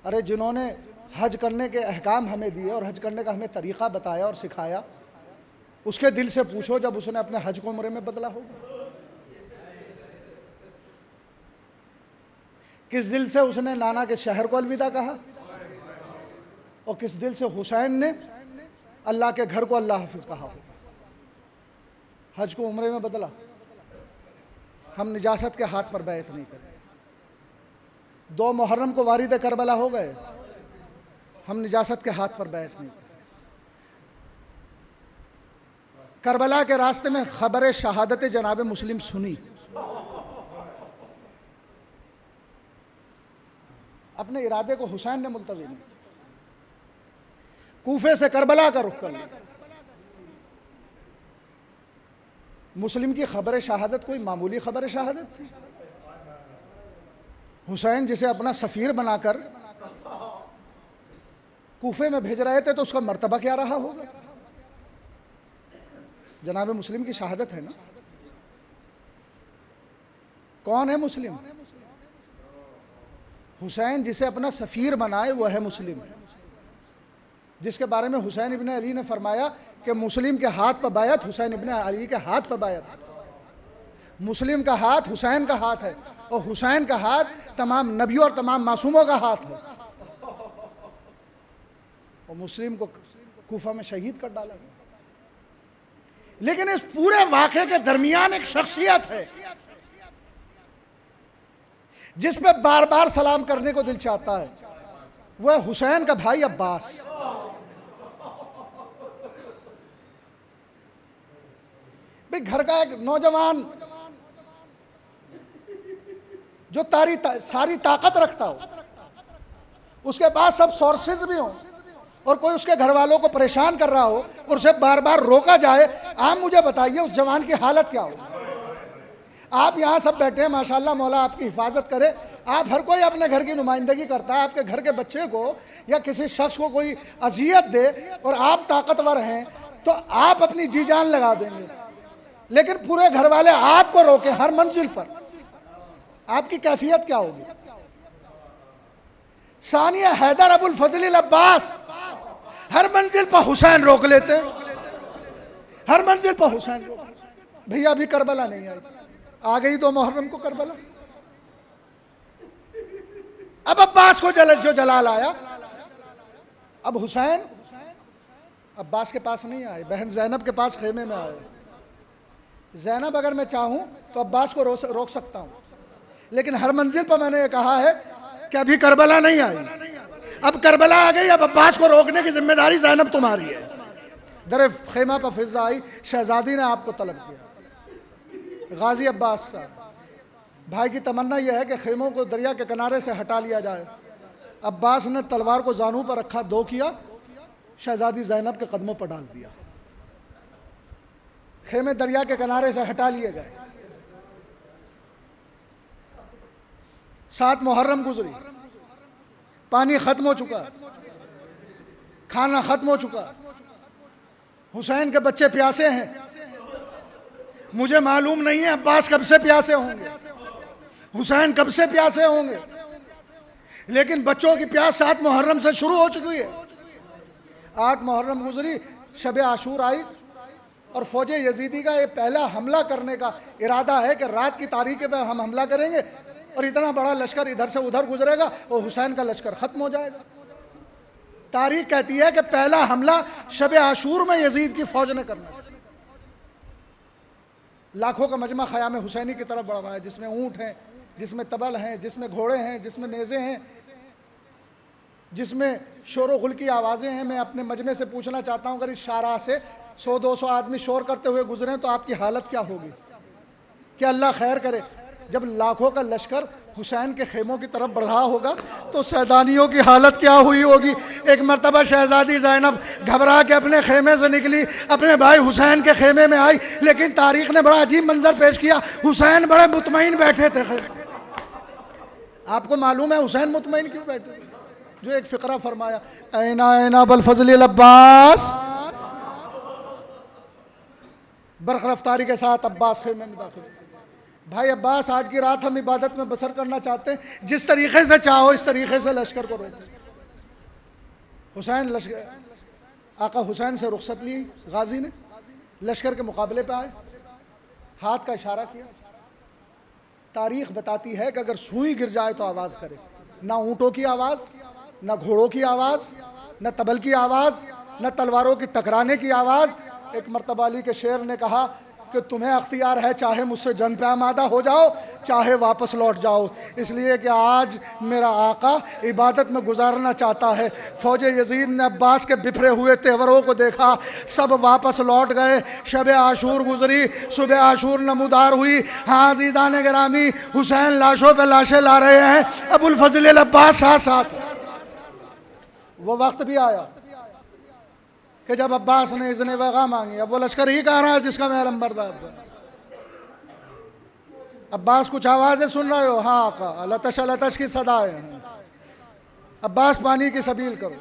अरे जिन्होंने हज करने के अहकाम हमें दिए और हज करने का हमें तरीक़ा बताया और सिखाया, उसके दिल से पूछो जब उसने अपने हज को उम्रे में बदला होगा। किस दिल से उसने नाना के शहर को अलविदा कहा, और किस दिल से हुसैन ने अल्लाह के घर को अल्लाह हाफिज़ कहा हो। हज को उम्रे में बदला। हम निजासत के हाथ पर बैत नहीं करें। 2 मुहर्रम को वारिद करबला हो गए, हम निजासत के हाथ पर बैत नहीं करें। करबला के रास्ते में खबर शहादत जनाब मुस्लिम सुनी, अपने इरादे को हुसैन ने मुलतवी नहीं, कूफे से करबला का रुख कर लिया। मुस्लिम की खबर शहादत कोई मामूली खबर शहादत थी। हुसैन जिसे अपना सफ़ीर बनाकर कूफे में भेज रहे थे तो उसका मर्तबा क्या रहा होगा। जनाब मुस्लिम की शहादत है ना। कौन है मुस्लिम? हुसैन जिसे अपना सफ़ीर बनाए वो है मुस्लिम, जिसके बारे में हुसैन इब्ने अली ने फरमाया कि मुस्लिम के हाथ पर बायत हुसैन इब्ने अली के हाथ पर बायत। मुस्लिम का हाथ हुसैन का हाथ है, और हुसैन का हाथ तमाम नबियों और तमाम मासूमों का हाथ है। और मुस्लिम को कूफा में शहीद कर डाला गया। लेकिन इस पूरे वाक़े के दरमियान एक शख्सियत है जिस पे बार बार सलाम करने को दिल चाहता है, वह हुसैन का भाई अब्बास। भाई घर का एक नौजवान जो सारी ताकत रखता हो, उसके पास सब सोर्सेज भी हो, और कोई उसके घर वालों को परेशान कर रहा हो और उसे बार बार रोका जाए, आप मुझे बताइए उस जवान की हालत क्या हो। आप यहाँ सब बैठे हैं, माशाल्लाह, मौला आपकी हिफाजत करे। आप हर कोई अपने घर की नुमाइंदगी करता है। आपके घर के बच्चे को या किसी शख्स को कोई अजियत दे और आप ताकतवर हैं तो आप अपनी जी जान लगा देंगे, लेकिन पूरे घर वाले आपको रोके हर मंजिल पर, आपकी कैफियत क्या होगी। सानिया हैदर अबुल फजल अब्बास हर मंजिल पर हुसैन रोक लेते, हर मंजिल पर हुसैन रोक। भैया अभी करबला नहीं आई, आ गई 2 मुहर्रम को करबला। अब अब्बास को जो जलाल आया, अब हुसैन अब्बास के पास नहीं आए, बहन ज़ैनब के पास खेमे में आए। ज़ैनब अगर मैं चाहूं तो अब्बास को रोक सकता हूं, लेकिन हर मंजिल पर मैंने ये कहा है कि अभी करबला नहीं आई। अब करबला आ गई, अब अब्बास को रोकने की जिम्मेदारी ज़ैनब तुम्हारी है। दर खेमा पर फिजा आई, शहजादी ने आपको तलब किया। गाजी अब्बास साहब, भाई की तमन्ना यह है कि खेमों को दरिया के किनारे से हटा लिया जाए। अब्बास ने तलवार को जानू पर रखा, 2 किया, शहजादी ज़ैनब के कदमों पर डाल दिया। खेमे दरिया के किनारे से हटा लिए गए। 7 मुहर्रम गुजरी, पानी खत्म हो चुका, खाना खत्म हो चुका, हुसैन के बच्चे प्यासे हैं। मुझे मालूम नहीं है अब्बास कब से प्यासे होंगे, हुसैन कब से प्यासे होंगे, लेकिन बच्चों की प्यास 7 मुहर्रम से शुरू हो चुकी है। 8 मुहर्रम गुजरी, शब आशूर आई और फौज यजीदी का ये पहला हमला करने का इरादा है कि रात की तारीख में हम हमला करेंगे और इतना बड़ा लश्कर इधर से उधर गुजरेगा और हुसैन का लश्कर खत्म हो जाएगा। तारीख कहती है कि पहला हमला शब आशूर में यजीद की फौज ने करना है। लाखों का मजमा ख़याम हुसैनी की तरफ बढ़ रहा है, जिसमें ऊँट हैं, जिसमें तबल हैं, जिसमें घोड़े हैं, जिसमें नेज़े हैं, जिसमें शोर गुल की आवाज़ें हैं। मैं अपने मजमे से पूछना चाहता हूँ, अगर इस शाहराह से 100-200 आदमी शोर करते हुए गुजरें तो आपकी हालत क्या होगी? क्या अल्लाह खैर करे। जब लाखों का लश्कर हुसैन के खेमों की तरफ बढ़ रहा होगा तो सैदानियों की हालत क्या हुई होगी। एक मरतबा शहजादी ज़ैनब घबरा के अपने खेमे से निकली, अपने भाई हुसैन के खेमे में आई, लेकिन तारीख ने बड़ा अजीब मंजर पेश किया। हुसैन बड़े मुतमईन बैठे थे। आपको मालूम है हुसैन मुतमईन क्यों बैठे थे? जो एक फ़िक्रा फरमाया, ऐना ऐना बल फजल अब्बास, बरख रफ्तारी के साथ अब्बास खेमे में दाखिल। भाई अब्बास, आज की रात हम इबादत में बसर करना चाहते हैं, जिस तरीके से चाहो इस तरीके से लश्कर को रोको। हुसैन लश्कर आका हुसैन से रुखसत ली, गाजी ने लश्कर के मुकाबले पे आए, हाथ का इशारा किया। तारीख बताती है कि अगर सुई गिर जाए तो आवाज़ करे, ना ऊँटों की आवाज़, ना घोड़ों की आवाज़, ना तबल की आवाज़, ना तलवारों की टकराने की आवाज़। एक मरतबा अली के शेर ने कहा कि तुम्हें अख्तियार है, चाहे मुझसे जंग पे आमादा हो जाओ, चाहे वापस लौट जाओ, इसलिए कि आज मेरा आका इबादत में गुजारना चाहता है। फौज यजीद ने अब्बास के बिखरे हुए तेवरों को देखा, सब वापस लौट गए। शब आशूर गुजरी, सुबह आशूर नमूदार हुई। हाँ अज़ीज़ान गिरामी, हुसैन लाशों पे लाशें ला रहे हैं, अबुल फजल अब्बास साथ साथ। वो वक्त भी आया कि जब अब्बास ने इज़्न वग़ा मांगी। अब वो लश्कर ही कह रहा है जिसका मैं अलंबरदार था। अब्बास कुछ आवाज़ें सुन रहे हो? हाँ आका, लतश लतश की सदाएं। अब्बास पानी की सबील करो।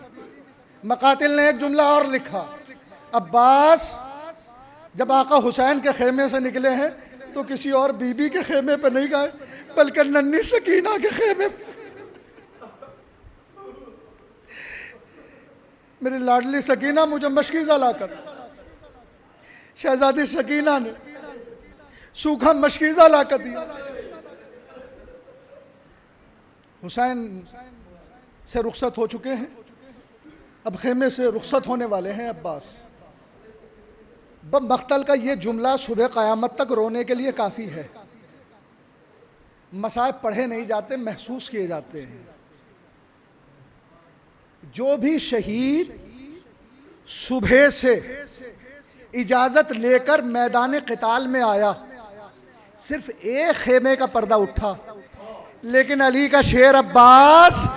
मकातिल ने एक जुमला और लिखा, अब्बास जब आका हुसैन के खेमे से निकले हैं तो किसी और बीबी के खेमे पे नहीं गए, बल्कि नन्ही सकीना के खेमे पे। मेरी लाडली सकीना मुझे मशकीज़ा लाकर, शहजादी सकीना ने सूखा मशकीज़ा लाकर दिया। हुसैन से रुखसत हो चुके हैं, अब खेमे से रुखसत होने वाले हैं अब्बास। मख्तल का ये जुमला सुबह क़यामत तक रोने के लिए काफ़ी है। मसाइब पढ़े नहीं जाते, महसूस किए जाते हैं। जो भी शहीद सुबह से इजाज़त लेकर मैदान क़िताल में आया, सिर्फ एक खेमे का पर्दा उठा, लेकिन अली का शेर अब्बास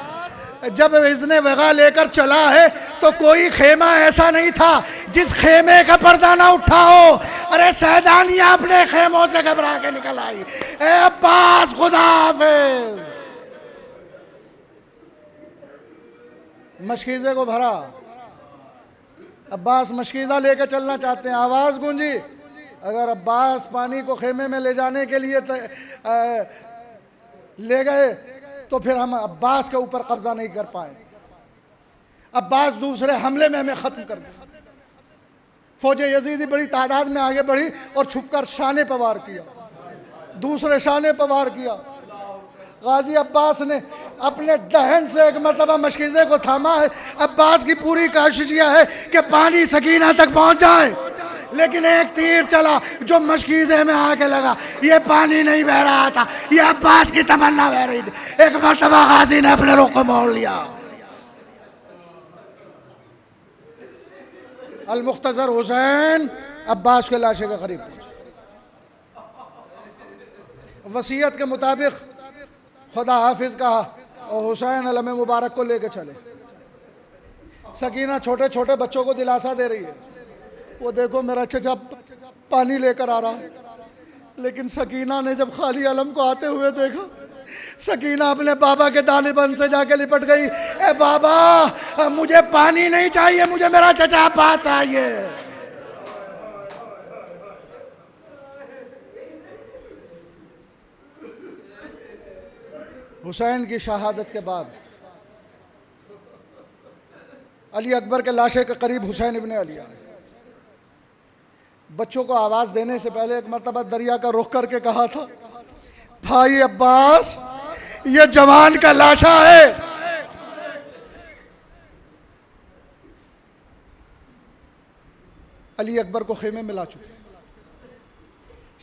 जब इज़्न वग़ा लेकर चला है तो कोई खेमा ऐसा नहीं था जिस खेमे का पर्दा ना उठा हो। अरे सैदानियाँ अपने खेमों से घबरा के निकल आई। ए अब्बास खुदा हाफ़िज़। मशकीज़े को भरा, अब्बास मशकीज़ा लेकर चलना चाहते हैं। आवाज़ गूंजी, अगर अब्बास पानी को खेमे में ले जाने के लिए ले गए तो फिर हम अब्बास के ऊपर कब्जा नहीं कर पाए। अब्बास दूसरे हमले में हमें ख़त्म कर दिया। फौज यजीदी बड़ी तादाद में आगे बढ़ी और छुपकर शाने पर वार किया, दूसरे शाने पर वार किया। गाजी अब्बास ने अपने दहन से एक मरतबा मशकीज़े को थामा है। अब्बास की पूरी कोशिश यह है कि पानी सकीना तक पहुंच जाए, लेकिन एक तीर चला जो मशकीज़े में आके लगा। ये पानी नहीं बह रहा था, ये अब्बास की तमन्ना बह रही थी। एक मरतबा गाजी ने अपने रुख को मोड़ लिया। अल-मुख्तज़र हुसैन अब्बास के लाशे के करीब पहुंचे। वसीयत के मुताबिक खुदा हाफिज़ कहा और हुसैन अलम मुबारक को लेके चले। सकीना छोटे छोटे बच्चों को दिलासा दे रही है, वो देखो मेरा चचा पानी लेकर आ रहा है। लेकिन सकीना ने जब खाली अलम को आते हुए देखा सकीना अपने बाबा के दानिबन से जाके लिपट गई, ए बाबा मुझे पानी नहीं चाहिए, मुझे मेरा चचा अब्बास चाहिए। हुसैन की शहादत के बाद अली अकबर के लाशे के करीब हुसैन इब्ने अली आए। बच्चों को आवाज़ देने से पहले एक मरतबा दरिया का रुख करके कहा था, भाई अब्बास ये जवान का लाशा है। अली अकबर को खेमे में ला चुके,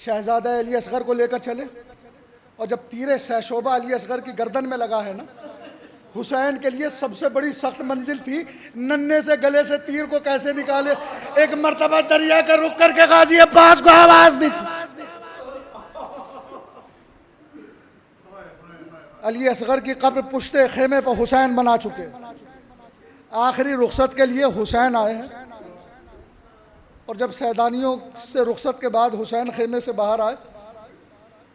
शहजादा अली असगर को लेकर चले, और जब तीरे सहशोबा अली असगर की गर्दन में लगा है ना, हुसैन के लिए सबसे बड़ी सख्त मंजिल थी नन्हे से गले से तीर को कैसे निकाले। एक मर्तबा दरिया का रुख करके गाजी अब्बास को आवाज दी थी। अली असगर की कब्र पुश्ते खेमे पर हुसैन बना चुके। आखिरी रुखसत के लिए हुसैन आए हैं, और जब सैदानियों से रुखसत के बाद हुसैन खेमे से बाहर आए,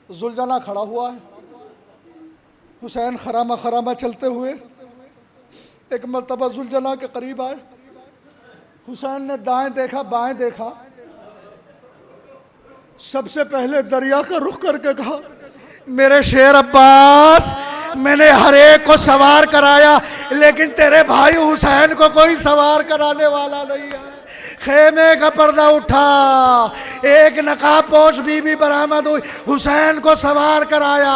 जुलझना खड़ा हुआ है। हुसैन खरामा खरामा चलते हुए एक मरतबा जुलझना के करीब आए। हुसैन ने दाएं देखा बाएं देखा, सबसे पहले दरिया का रुख करके कहा, मेरे शेर अब्बास मैंने हर एक को सवार कराया, लेकिन तेरे भाई हुसैन को कोई सवार कराने वाला नहीं है। खेमे का पर्दा उठा, एक नकाबपोश बीबी बरामद हुई, हुसैन को सवार कराया।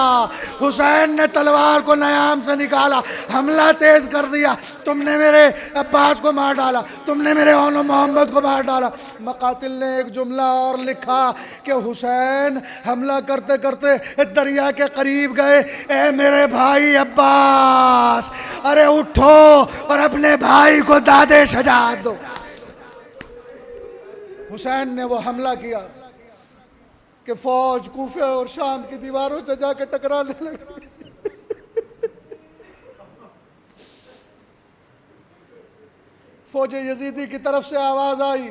हुसैन ने तलवार को नयाम से निकाला, हमला तेज कर दिया, तुमने मेरे अब्बास को मार डाला, तुमने मेरे ओनो मोहम्मद को मार डाला। मकातिल ने एक जुमला और लिखा कि हुसैन हमला करते करते दरिया के करीब गए, ए मेरे भाई अब्बास, अरे उठो और अपने भाई को दादे शजात दो। हुसैन ने वो हमला किया कि फौज कूफे और शाम की दीवारों से जाके टकराने लगी। फौज यजीदी की तरफ से आवाज आई,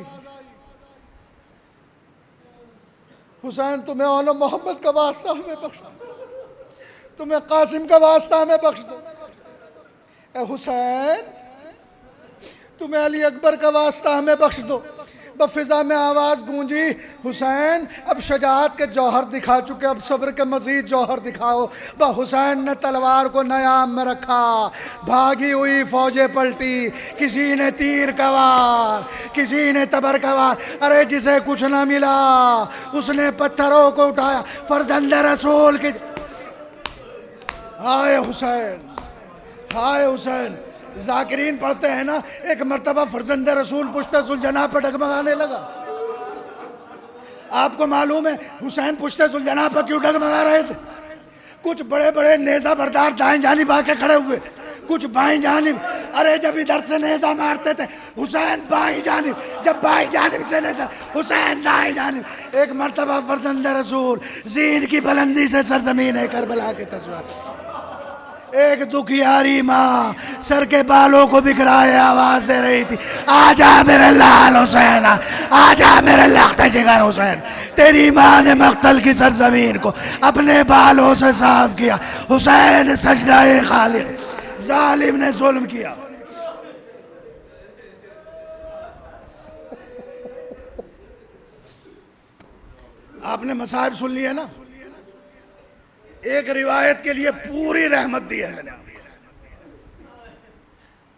हुसैन तुम्हें औलो मोहम्मद का वास्ता हमें बख्श दो, तुम्हें कासिम का वास्ता हमें बख्श दो। ए हुसैन तुम्हें अली अकबर का वास्ता हमें बख्श दो। फिजा में आवाज गूंजी, हुसैन अब शजाअत के जौहर दिखा चुके, अब सब्र के मजीद जौहर दिखाओ। हुसैन ने तलवार को नयाम में रखा, भागी हुई फौजें पलटी, किसी ने तीर का वार, किसी ने तबर का वार। अरे जिसे कुछ ना मिला उसने पत्थरों को उठाया। फर्जंद रसूल की हाय हुसैन, हाय हुसैन। जाकिरीन पढ़ते हैं ना, एक मर्तबा फर्जंद रसूल पुश्ते सुलझना पर डगमगाने लगा। आपको मालूम है हुसैन पुश्ते सुलझना पर क्यों डगमगा रहे थे? कुछ बड़े बड़े नेजा बरदार दाएं जानिब आके खड़े हुए, कुछ बाएं जानिब। अरे जब इधर से नेजा मारते थे हुसैन बाएं जानिब, जब बाएं जानिब से नेजा हुसैन दाएं जानिब। एक मर्तबा फर्जंद रसूल जीन की बुलंदी से सरजमीन है करबला के तस्वीर, एक दुखियारी माँ सर के बालों को बिखराए आवाज दे रही थी, आजा मेरे लाल हुसैन, आजा मेरे लख्त जिगर हुसैन। तेरी माँ ने मक्तल की सरजमीन को अपने बालों से साफ किया। हुसैन सजदाए खालिक, जालिम ने जुल्म किया। आपने मसाइब सुन लिए ना, एक रिवायत के लिए पूरी रहमत दी है मैंने,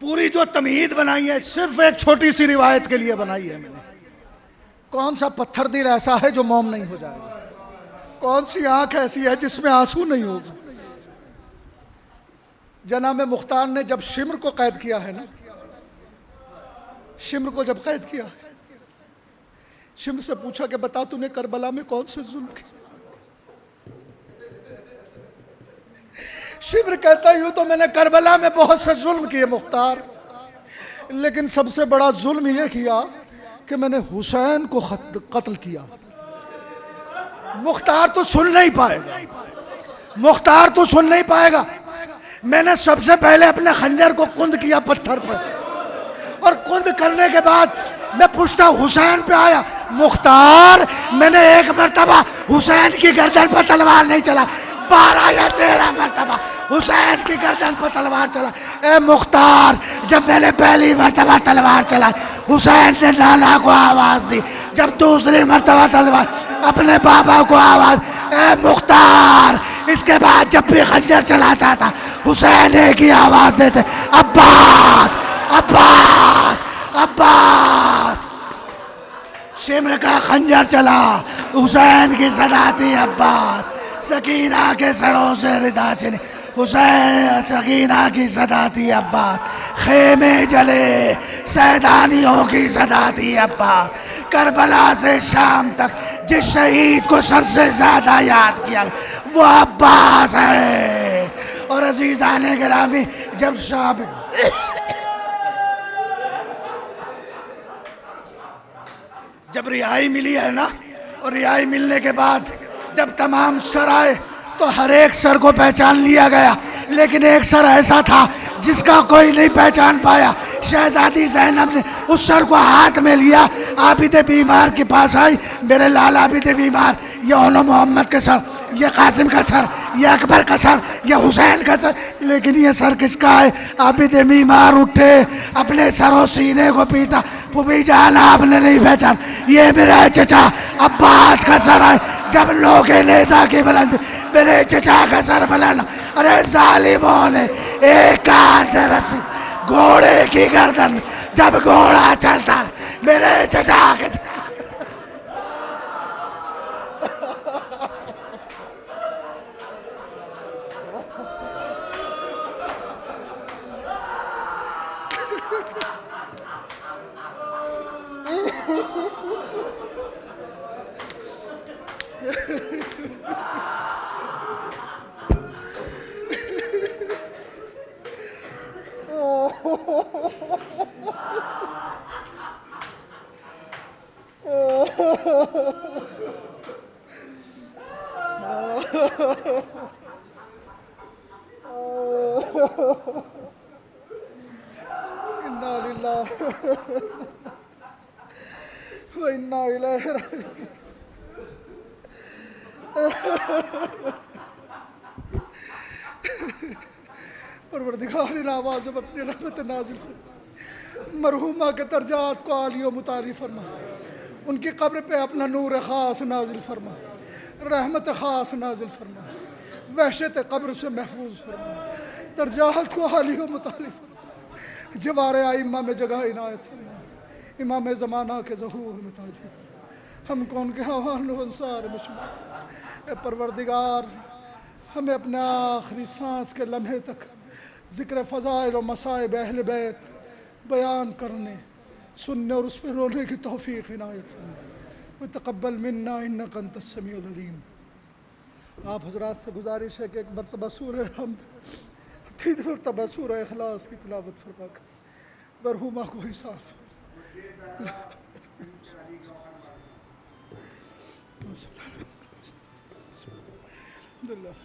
पूरी जो तमहीद बनाई है सिर्फ एक छोटी सी रिवायत के लिए बनाई है मैंने। कौन सा पत्थर दिल ऐसा है जो मौम नहीं हो जाएगा? कौन सी आंख ऐसी है जिसमें आंसू नहीं होगा? जनाब मुख्तार ने जब शिम्र को कैद किया है ना, शिम्र को जब कैद किया, शिम्र से पूछा कि बता तूने करबला में कौन से जुल्म किए? शिब्र कहता यूं तो मैंने करबला में बहुत से जुल्म किए मुख्तार, लेकिन सबसे बड़ा जुल्म यह किया कि मैंने हुसैन को कत्ल किया। मुख्तार तो सुन नहीं पाएगा, मुख्तार तो सुन नहीं पाएगा। मैंने सबसे पहले अपने खंजर को कुंद किया पत्थर पर, और कुंद करने के बाद मैं पुश्ता हुसैन पे आया। मुख्तार मैंने एक मर्तबा हुसैन की गर्दन पर तलवार नहीं चला, 12 या 13 मरतबा हुसैन की गर्दन पर तलवार चला। ए मुख्तार, जब मैंने पहली मरतबा तलवार चलाई हुसैन ने नाना को आवाज दी, जब दूसरी मरतबा तलवार अपने बाबा को आवाज। ए मुख्तार, इसके बाद जब भी खंजर चलाता था हुसैन एक ही आवाज देते, अब्बास अब्बास अब्बास। शिमर का खंजर चला, हुसैन की सदा थी अब्बास। सकीना के सरों से रिदा चली, हुसैन सकीना की सदा थी अब्बास। खेमे जले, सैदानियों की सदा थी अब्बास। करबला से शाम तक जिस शहीद को सबसे ज्यादा याद किया वो अब्बास है। और अजीजाने गिरामी, जब शाम जब रिहाई मिली है ना, और रिहाई मिलने के बाद जब तमाम सर आए तो हर एक सर को पहचान लिया गया, लेकिन एक सर ऐसा था जिसका कोई नहीं पहचान पाया। शहजादी ज़ैनब ने उस सर को हाथ में लिया, आबिद बीमार के पास आई, मेरे लाल आबिद बीमार, ये ओनो मोहम्मद का सर, ये कासिम का सर, ये अकबर का सर, ये हुसैन का सर, लेकिन ये सर किसका है? आबिद बीमार उठे, अपने सरों सीने को पीटा, पुबी जान आपने नहीं पहचान, ये मेरा चचा अब्बास का सर है। जब लोग नेता की बुलंदी, मेरे चचा का सर बुलाना। अरे जालिमों ने एक कान से रस्सी घोड़े की गर्दन, जब घोड़ा चलता मेरे चचा के इन्ना लिल्लाह व इन्ना इलैहि राजिऊन। परवरदिगार इन आवाज़ में अपनी रहमत नाजिल फरमा, मरहुमा के दर्जात को आलियो मुतारी फरमा, उनकी कब्र पे अपना नूर ख़ास नाजिल फरमा, रहमत ख़ास नाजिल फरमा, वहशत कब्र से महफूज फरमा, दर्जात को आलियो मुतारी फरमा, जवार आइम्मा में जगह इनायत फरमा, इमाम ज़माना के ज़हूर में ताजी, हमको उनके हवान अंसार में शुमार। परवरदिगार, हमें अपने आखिरी सांस के लम्हे तक ज़िक्र फ़ज़ाइल और मसाइब अहल बैत बयान करने, सुनने और उस पर रोने की तौफ़ीक़ इनायत फरमा। व तक़ब्बल मिन्ना इन्नका अंतस समीउल अलीम। आप हज़रात से गुजारिश है कि एक मरतबा सूरह हमद, 3 मरतबा सूरह इख़लास की तिलावत फरमा कर मरहुमा को हिसाब अल्हम्दुलिल्लाह।